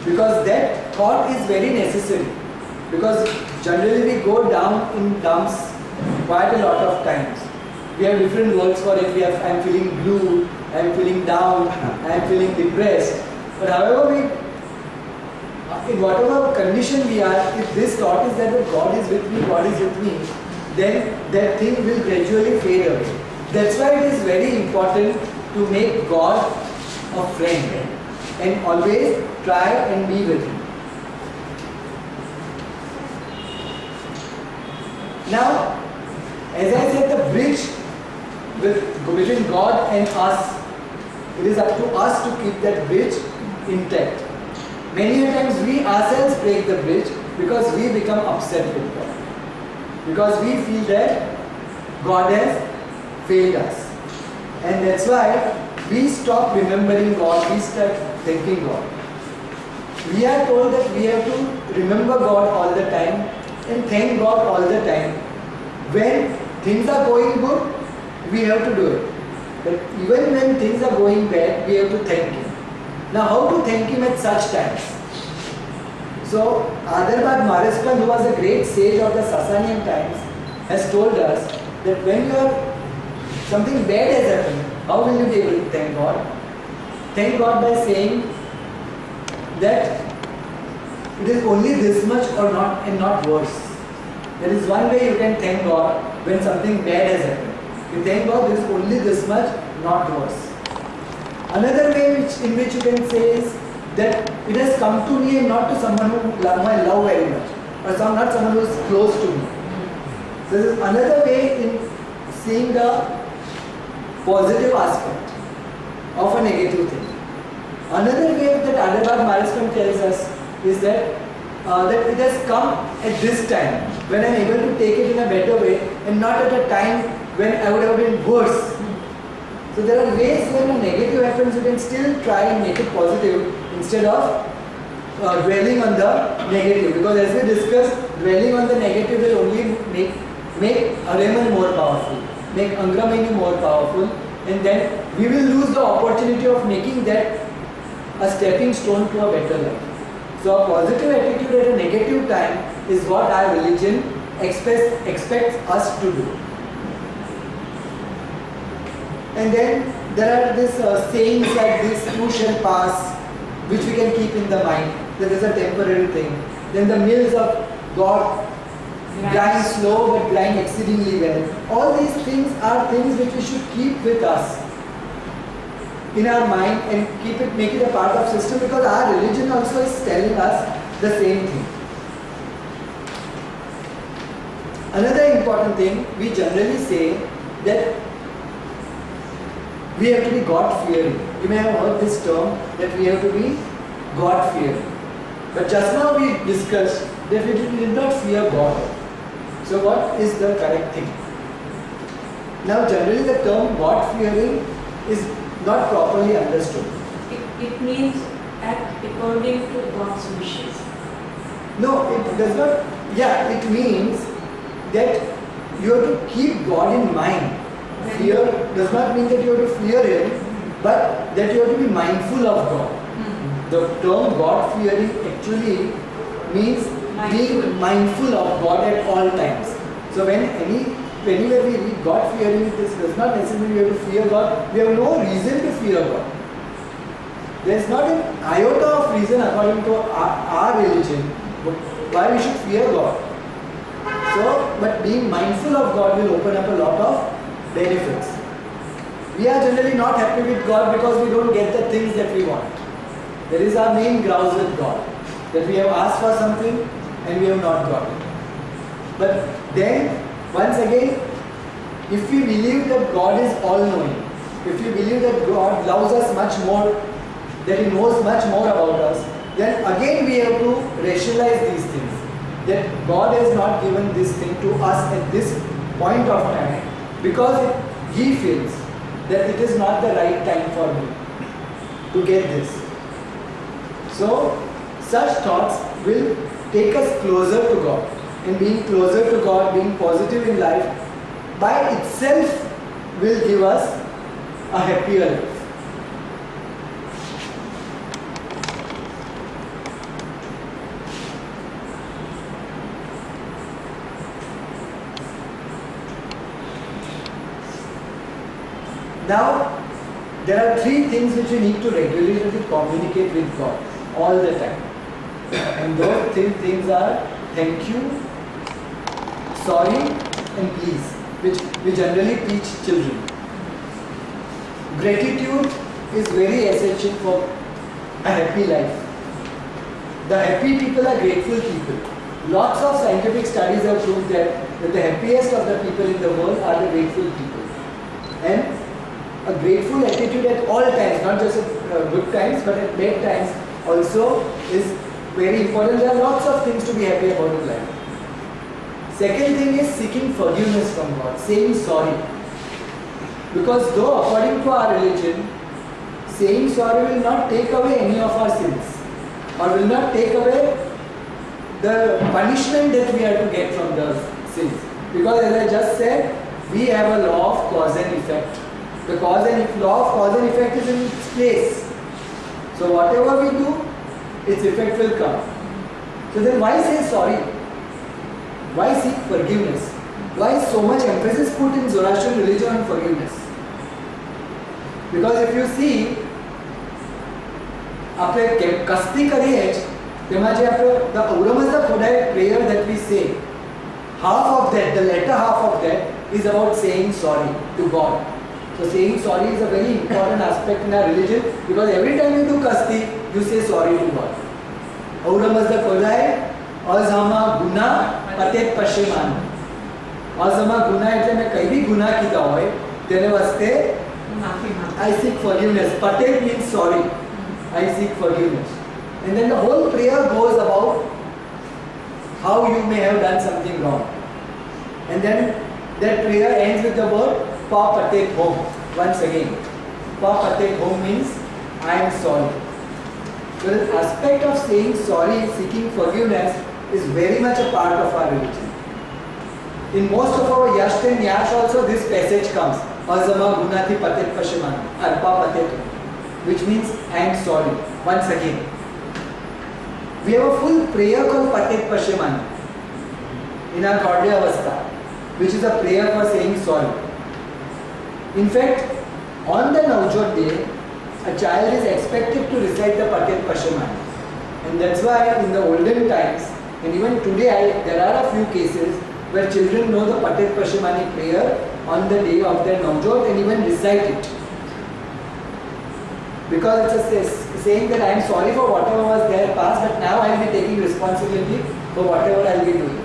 Because that thought is very necessary. Because generally we go down in dumps quite a lot of times. We have different words for it. I am feeling blue, I am feeling down, I am feeling depressed. But however in whatever condition we are, if this thought is that God is with me, God is with me, then that thing will gradually fade away. That's why it is very important to make God a friend and always try and be with Him. Now, as I said, the bridge between God and us, it is up to us to keep that bridge intact. Many times we ourselves break the bridge Which? Because we become upset with God. Because we feel that God has failed us. And that's why we stop remembering God, we start thanking God. We are told that we have to remember God all the time and thank God all the time. When things are going good, we have to do it. But even when things are going bad, we have to thank Him. Now, how to thank Him at such times? So, Adarvad Marispan, who was a great sage of the Sasanian times, has told us that when something bad has happened, how will you be able to thank God? Thank God by saying that it is only this much or not and not worse. There is one way you can thank God when something bad has happened. You thank God there is only this much, not worse. Another way in which you can say is that it has come to me and not to someone who I love very much, or not someone who is close to me. So this is another way in seeing the positive aspect of a negative thing. Another way that Adarvad Marispan tells us is that that it has come at this time when I am able to take it in a better way and not at a time when I would have been worse. So there are ways when a negative happens, you can still try and make it positive instead of dwelling on the negative. Because as we discussed, dwelling on the negative will only make Ahriman more powerful, make Angramani more powerful, and then we will lose the opportunity of making that a stepping stone to a better life. So a positive attitude at a negative time is what our religion expects us to do. And then there are these sayings like this, too shall pass, which we can keep in the mind, that is a temporary thing. Then the mills of God grind slow but grind exceedingly well. All these things are things which we should keep with us in our mind and make it a part of system, because our religion also is telling us the same thing. Another important thing, we generally say that we have to be God-fearing. You may have heard this term that we have to be God-fearing. But just now we discussed that we did not fear God. So what is the correct thing? Now generally the term God-fearing is not properly understood. It means act according to God's wishes. No, it does not. Yeah, it means that you have to keep God in mind. Fear does not mean that you have to fear Him, but that you have to be mindful of God. The term God-fearing actually means being mindful of God at all times. So whenever we read God-fearing, this does not necessarily we have to fear God. We have no reason to fear God. There is not an iota of reason according to our religion why we should fear God. So, but being mindful of God will open up a lot of benefits. We are generally not happy with God because we don't get the things that we want. There is our main grouse with God, that we have asked for something and we have not got it. But then, once again, if we believe that God is all-knowing, if we believe that God loves us much more, that He knows much more about us, then again we have to rationalize these things. That God has not given this thing to us at this point of time because He feels that it is not the right time for me to get this. So, such thoughts will take us closer to God. And being closer to God, being positive in life, by itself will give us a happier life. Now, there are three things which we need to regularly communicate with God all the time. And those three things are thank you, sorry, and please, which we generally teach children. Gratitude is very essential for a happy life. The happy people are grateful people. Lots of scientific studies have proved that the happiest of the people in the world are the grateful people. And a grateful attitude at all times, not just at good times, but at bad times also is very important. There are lots of things to be happy about in life. Second thing is seeking forgiveness from God, saying sorry. Because though according to our religion, saying sorry will not take away any of our sins, or will not take away the punishment that we are to get from those sins. Because as I just said, we have a law of cause and effect. The law of cause and effect is in its place. So whatever we do, its effect will come. So then why say sorry? Why seek forgiveness? Why is so much emphasis put in Zoroastrian religion on forgiveness? Because if you see, આપણે કસ્તી કરીએ તેમાં જે આપણે the Auramazda Kodai prayer that we say, half of that, the latter half of that is about saying sorry to God. So saying sorry is a very important aspect in our religion, because every time you do kasti, you say sorry to God. Auramazda Kodai, azama guna patet pashiman. Azama guna એટલે મેં કઈ બી ગુના કીધા હોય તેને વાસ્તે I seek forgiveness. Patet means sorry. I seek forgiveness. And then the whole prayer goes about how you may have done something wrong. And then that prayer ends with the word Pa Patet Home. Once again, Pa Patet Home means I am sorry. So the aspect of saying sorry, seeking forgiveness is very much a part of our religion. In most of our Yash and Yash also this passage comes. Azama Gunati Patet Pashiman, Pa Patet Home, which means I am sorry. Once again, we have a full prayer called Patet Pashiman in our Gaudya Avastha, which is a prayer for saying sorry. In fact, on the Navjot day, a child is expected to recite the Patet Pashiman. And that's why in the olden times, and even today, there are a few cases where children know the Patet Pashimani prayer on the day of their Navjot and even recite it. Because it's a saying that I am sorry for whatever was there past, but now I will be taking responsibility for whatever I will be doing.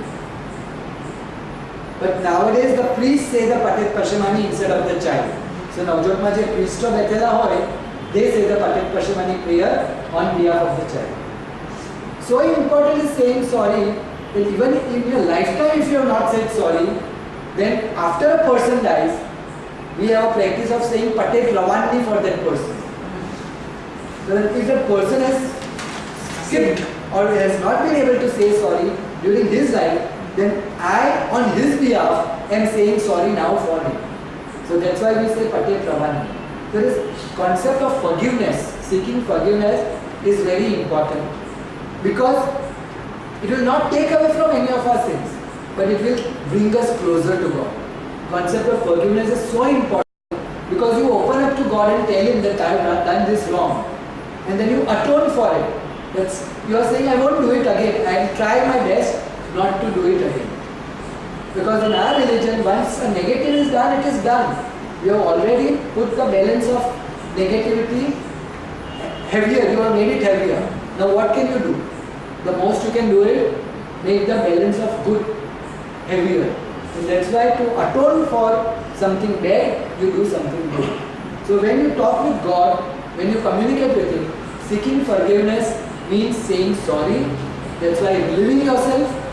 But nowadays the priests say the Patet Pashimani instead of the child. So Navjot ma je priest betela hoy, they say the Patet Pashimani prayer on behalf of the child. So important is saying sorry that even in your lifetime if you have not said sorry, then after a person dies, we have a practice of saying Patet Ravandi for that person. So that if that person has skipped or has not been able to say sorry during his life, then I on his behalf am saying sorry now for him. So that's why we say Patet Ravandi. So this concept of forgiveness, seeking forgiveness is very important, because it will not take away from any of our sins, but it will bring us closer to God. Concept of forgiveness is so important, because you open up to God and tell Him that I have done this wrong, and then you atone for it. You are saying I won't do it again. I will try my best not to do it again. Because in our religion, once a negative is done, it is done. You have already put the balance of negativity heavier. You have made it heavier. Now what can you do? The most you can do is make the balance of good heavier. And that's why to atone for something bad, you do something good. So when you talk with God, when you communicate with Him, seeking forgiveness means saying sorry. That's why relieving yourself,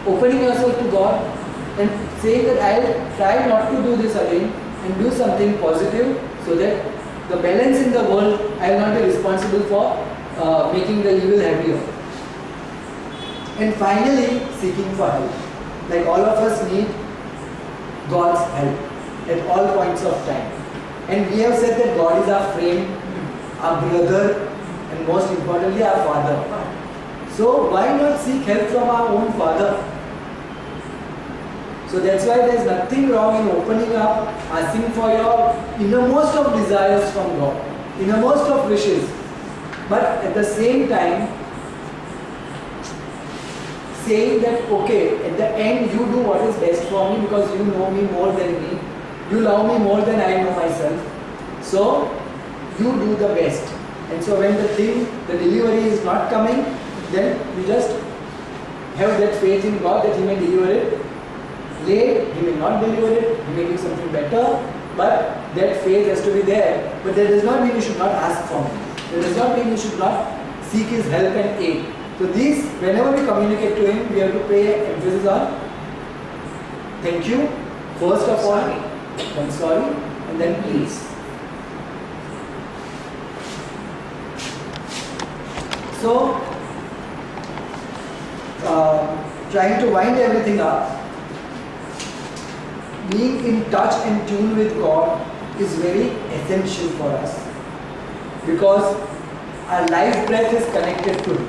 opening yourself to God, and saying that I will try not to do this again and do something positive, so that the balance in the world, I will not be responsible for making the evil heavier. And finally, seeking for help. Like all of us need God's help at all points of time. And we have said that God is our friend, our brother, and most importantly our Father. So why not seek help from our own Father? So that's why there is nothing wrong in opening up, asking for your innermost of desires from God, innermost of wishes. But at the same time, saying that, okay, at the end you do what is best for me, because you know me more than me. You love me more than I know myself. So, you do the best. And so when the delivery is not coming, then you just have that faith in God that He may deliver it. Late, He may not deliver it, He may do something better, but that faith has to be there. But that does not mean you should not ask for me. That does not mean you should not seek His help and aid. So these, whenever we communicate to Him, we have to pay emphasis on thank you, first of all, then sorry, and then please. So, trying to wind everything up, being in touch and tune with God is very essential for us, because our life breath is connected to Him.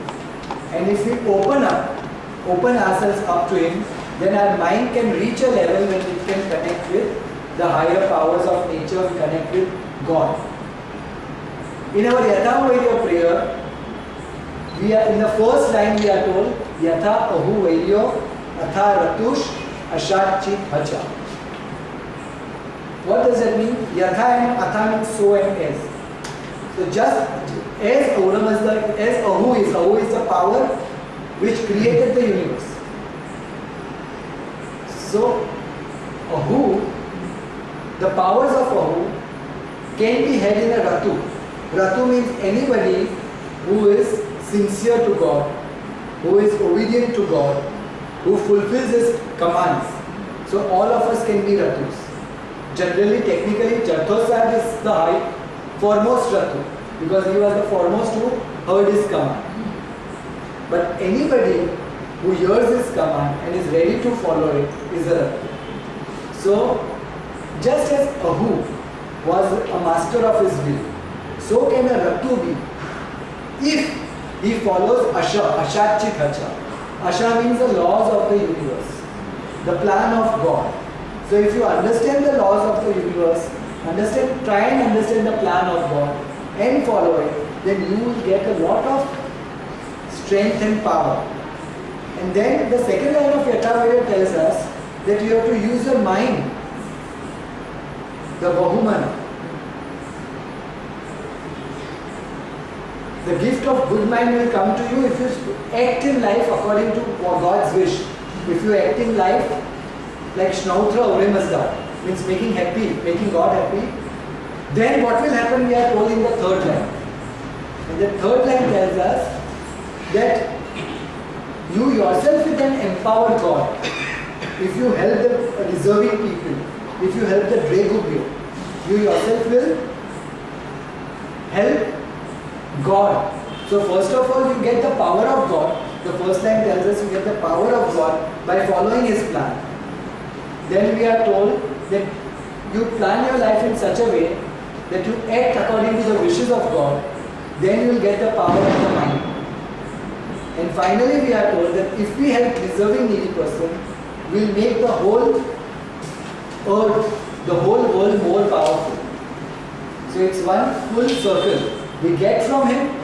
And if we open ourselves up to Him, then our mind can reach a level when it can connect with the higher powers of nature, connect with God. In our Yatha Vairya prayer, we are in the first line we are told, Yatha Ahu Vairyo Atha Ratush Ashat Chit Hacha. What does that mean? Yatha and Atha means so and as. So just as Ahu is the power which created the universe. So Ahu, the powers of Ahu can be held in a Ratu. Ratu means anybody who is sincere to God, who is obedient to God, who fulfills His commands. So all of us can be Ratus. Generally, technically, Jarthosab is the foremost Ratu, because he was the foremost who heard His command. But anybody who hears His command and is ready to follow it is a Ratu. So, just as Ahu was a master of his will, so can a Ratu be if he follows Ashat Chit Hacha. Asha means the laws of the universe, the plan of God. So if you understand the laws of the universe, try and understand the plan of God and follow it, then you will get a lot of strength and power. And then the second line of Yatha Vairya tells us that you have to use your mind, the Bahumana. The gift of good mind will come to you if you act in life according to God's wish. If you act in life like Shnautra Uremasda, means making God happy, then what will happen, we are told in the third line. And the third line tells us that you yourself will then empower God. If you help the deserving people, if you help the Dregubyo, you yourself will help God. So first of all, you get the power of God. The first line tells us you get the power of God by following His plan. Then we are told that you plan your life in such a way that you act according to the wishes of God. Then you will get the power of the mind. And finally we are told that if we help deserving needy person, we will make the whole earth, the whole world more powerful. So it's one full circle. We get from Him,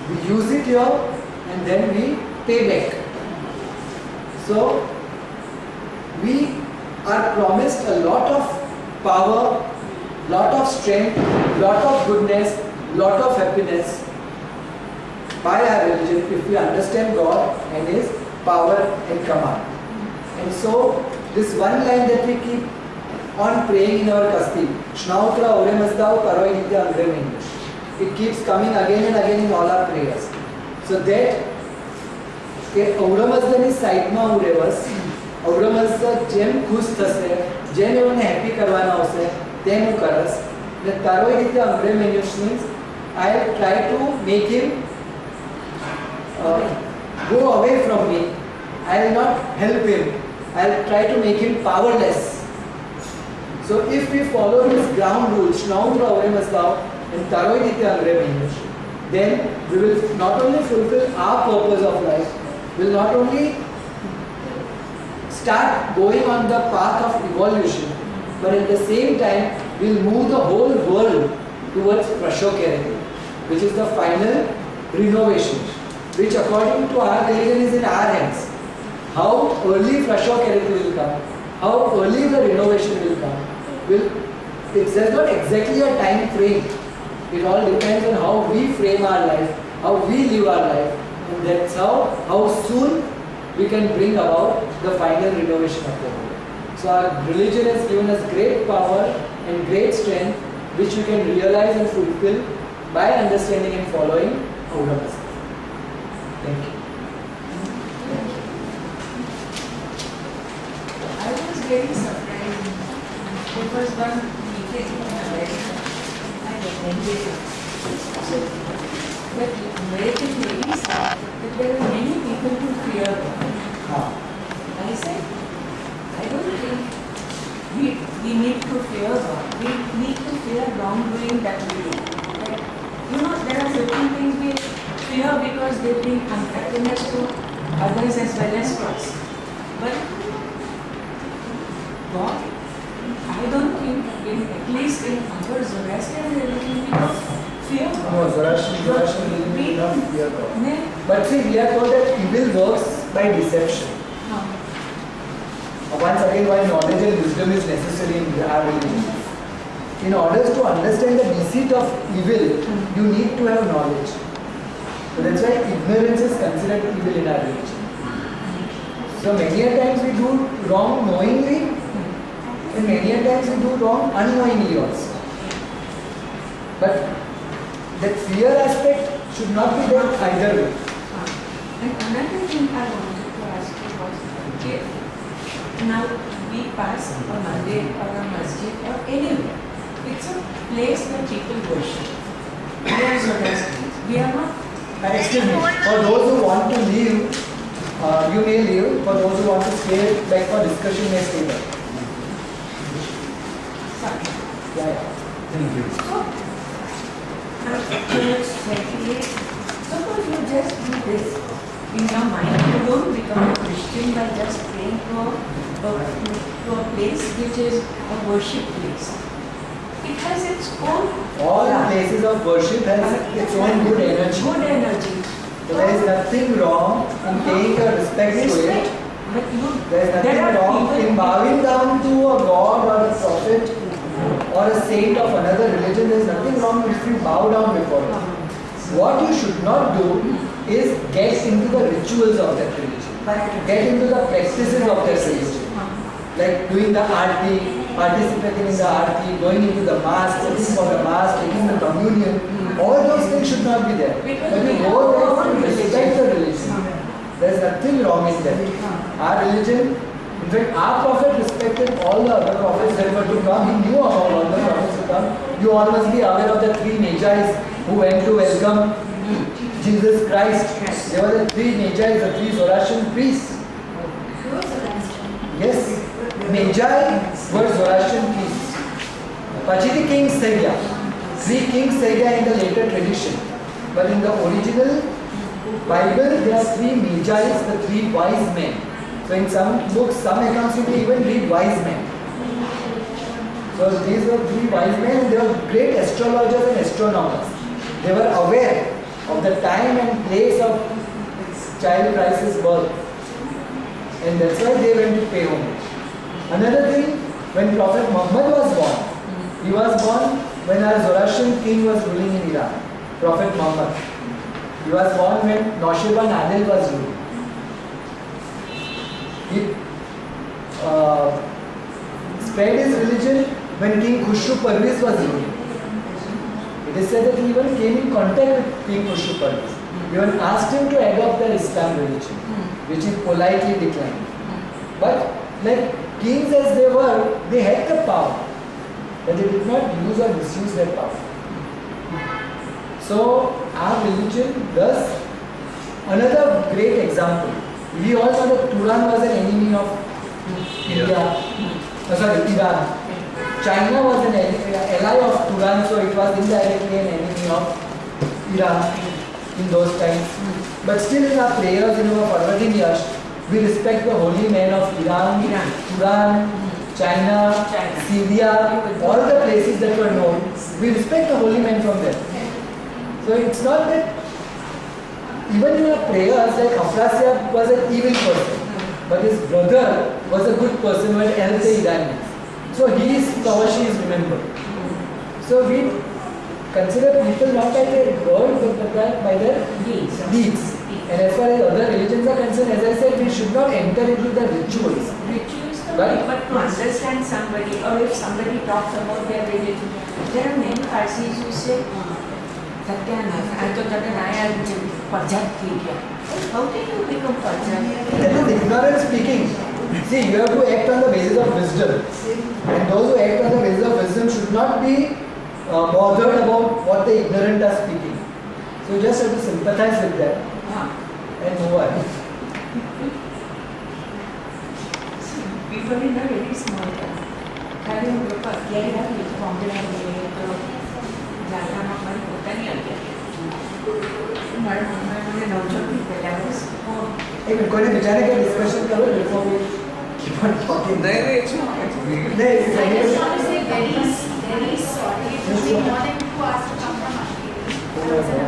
we use it here, and then we pay back. So we are promised a lot of power, lot of strength, lot of goodness, lot of happiness by our religion if we understand God and His power and command. And so this one line that we keep on praying in our Kasti, Shnautra Uremasdao Karoi Nitya Andre English. It keeps coming again and again in all our prayers. So that Auramazda સાઈડમાં રહેવસ Auramazda જેમ ખુશ થશે, જેમ એમને happy કરવાના આવશે તેમ હું કરસ. ને તારો એ રીતે અંગ્રેજ means I'll try to make him go away from me. I'll not help him. I'll try to make him powerless. So if we follow this ground rule, Shnautra Uremasdao and Taroi Nitya Andre, then we will not only fulfill our purpose of life, we will not only start going on the path of evolution, but at the same time we will move the whole world towards Prashokarati, which is the final renovation, which according to our religion is in our hands. How early Prashokarati will come, how early the renovation will come, it says not exactly a time frame. It all depends on how we frame our life, how we live our life, and that's how soon we can bring about the final renovation of the world. So our religion has given us great power and great strength, which we can realize and fulfill by understanding and following Auramazda. very surprising. There was one meeting in America. I attended it. So, but where it really said that there are many people who fear God. I said, I don't think we need to fear God. We need to fear wrongdoing that we do. Like, you know, there are certain things we fear because they bring unhappiness to others as well as to us. But God, I don't think, at least in our Zoroastrian religion, we don't fear God. No, Zoroastrian religion We we do not don't- fear God. Ne- But see, we are told that evil works by deception. Once again, why knowledge and wisdom is necessary in our religion. In order to understand the deceit of evil, you need to have knowledge. So that's why ignorance is considered evil in our religion. So many a times we do wrong knowingly, and many a times we do wrong unknowingly also. But that fear aspect should not be there either way. And another thing I wanted to ask you was, okay, now we pass a mandir or a masjid or anywhere. It's a place that people worship. We are Zoroastrians. We are not. Excuse me, for those who want to leave, you may leave. For those who want to stay, like for discussion, may stay there. Sorry. Yeah. Thank you. So, suppose you just do this in your mind. You don't become a Christian by just praying to a place which is a worship place. It has its own. All places of worship has its own good energy. Good energy. So there is nothing wrong in paying your respect to it. But There is nothing wrong in bowing down to a god or a prophet or a saint of another religion. There is nothing wrong if you bow down before it. What you should not do is get into the rituals of that religion. Get into the practices of that religion. Like doing the arti, participating in the arti, going into the mass, sitting for the mass, taking the communion. All those things should not be there. But you go there to respect the religion. There is nothing wrong in that. Our religion, in fact, our prophet respected all the other prophets that were to come. He knew about all the prophets to come. You all must be aware of the three Magi's who went to welcome Jesus Christ. They were the three Magi's, the three Zoroastrian priests. Yes, Magi were Zoroastrian priests. Pachiti King Saigya. Three Kings Saigya in the later tradition. But in the original Bible, there are three Magi's, the three wise men. So in some books, some accounts you may even read wise men. So these were three wise men and they were great astrologers and astronomers. They were aware of the time and place of child Christ's birth. And that's why they went to pay homage. Another thing, when Prophet Muhammad was born, he was born when our Zoroastrian king was ruling in Iran. Prophet Muhammad. He was born when Naushirwan Adil was ruling. He spread his religion when King Khusru Parviz was ruling. It is said that he even came in contact with King Khusru Parviz. He even asked him to adopt the Islam religion, which he politely declined. But like kings as they were, they had the power, but they did not use or misuse their power. So our religion does. Another great example. We all know that Turan was an enemy of India. Iran. China was an ally of Turan, so it was indirectly an enemy of Iran in those times. But still in our prayers, in our Parvatin Yash, we respect the holy men of Iran, Turan, China, Syria, all the places that were known. We respect the holy men from there. So it's not that even in our prayers, like Afrasiab was an evil person, but his brother was a good person who had helped the Iranians. So his Kawashi is remembered. So we consider people not by their words but by their deeds. And as far as other religions are concerned, as I said, we should not enter into the rituals. But to understand somebody, or if somebody talks about their religion, there are many Parsis who say, Satyanath, I thought that I am Pajat. How can you become Pajat? That is ignorance speaking. See, you have to act on the basis of wisdom. And those who act on the basis of wisdom should not be bothered about what the ignorant are speaking. So you just have to sympathize with them and move on. People in a very small town. खाली हम लोग अकेले हैं, बॉम्बे में गए तो जाना हमारी होता नहीं अकेले. हमारे मुझे नौजवान भी पहले बस और एक कोई ने बेचारे का डिस्कशन करो before we keep on talking. नहीं नहीं it's not. नहीं, I just want to say very sorry. It will take more than 2 hours to come from Australia.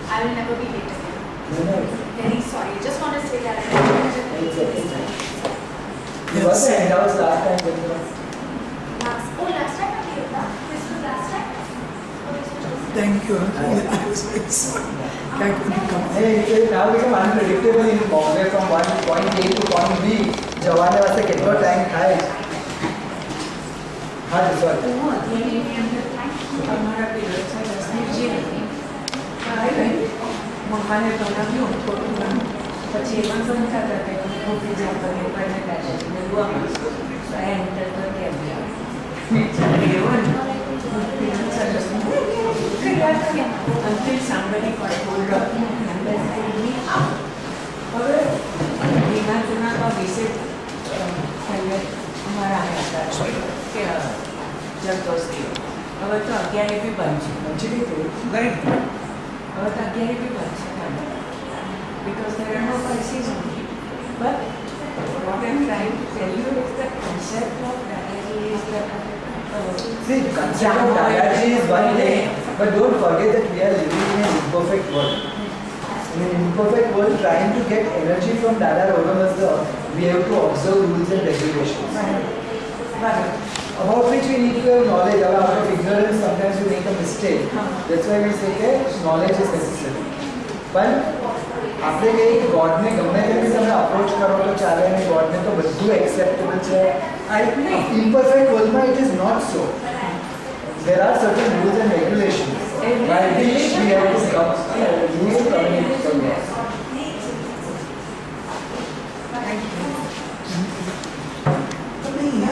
I will never be late again. Very sorry. Just want to say that. You got the handouts last time when you were. Last time I gave that. This was last time. Thank you. I was very sorry. I couldn't come. Hey, it now become unpredictable in Bombay from one point A to point B. जवाने वास्ते कितना time खाए? हाँ जी sir. वो अकेले के अंदर हमारा पीरियड था 10 मिनट जी नहीं. मम्माने बोला भी उनको પછી એમાં પણ થતા હતા કે ઓકે જાતા ને પડને કાઢે ને દુઆ માં એન્ટર તો કે everyone until somebody got hold of me and then said me up. હવે બીના જૂના का विजिट पहले हमारा आया था कि जबरदस्ती હવે તો 11 भी बंद છે. नहीं. હવે તો 11 भी बंद છે because there are no prices on it. But what I'm trying to tell you is the concept of Dadaji is that See, the concept of Dadaji is one thing, but don't forget that we are living in an imperfect world. In an imperfect world, trying to get energy from Dada Raghavasda, we have to observe rules and regulations. About which we need to have knowledge. Out of ignorance, sometimes we make a mistake. That's why we say that knowledge is necessary. But આપણે કહીએ કે ગોડને ગમે તેની તમે approach કરો તો ચાલે અને ગોડને તો બધું એક્સેપ્ટેબલ છે. ઇમ્પરફેક્ટ વર્લ્ડમાં it is not so. There are certain rules and regulations by which we have to use to communicate from there. नहीं है.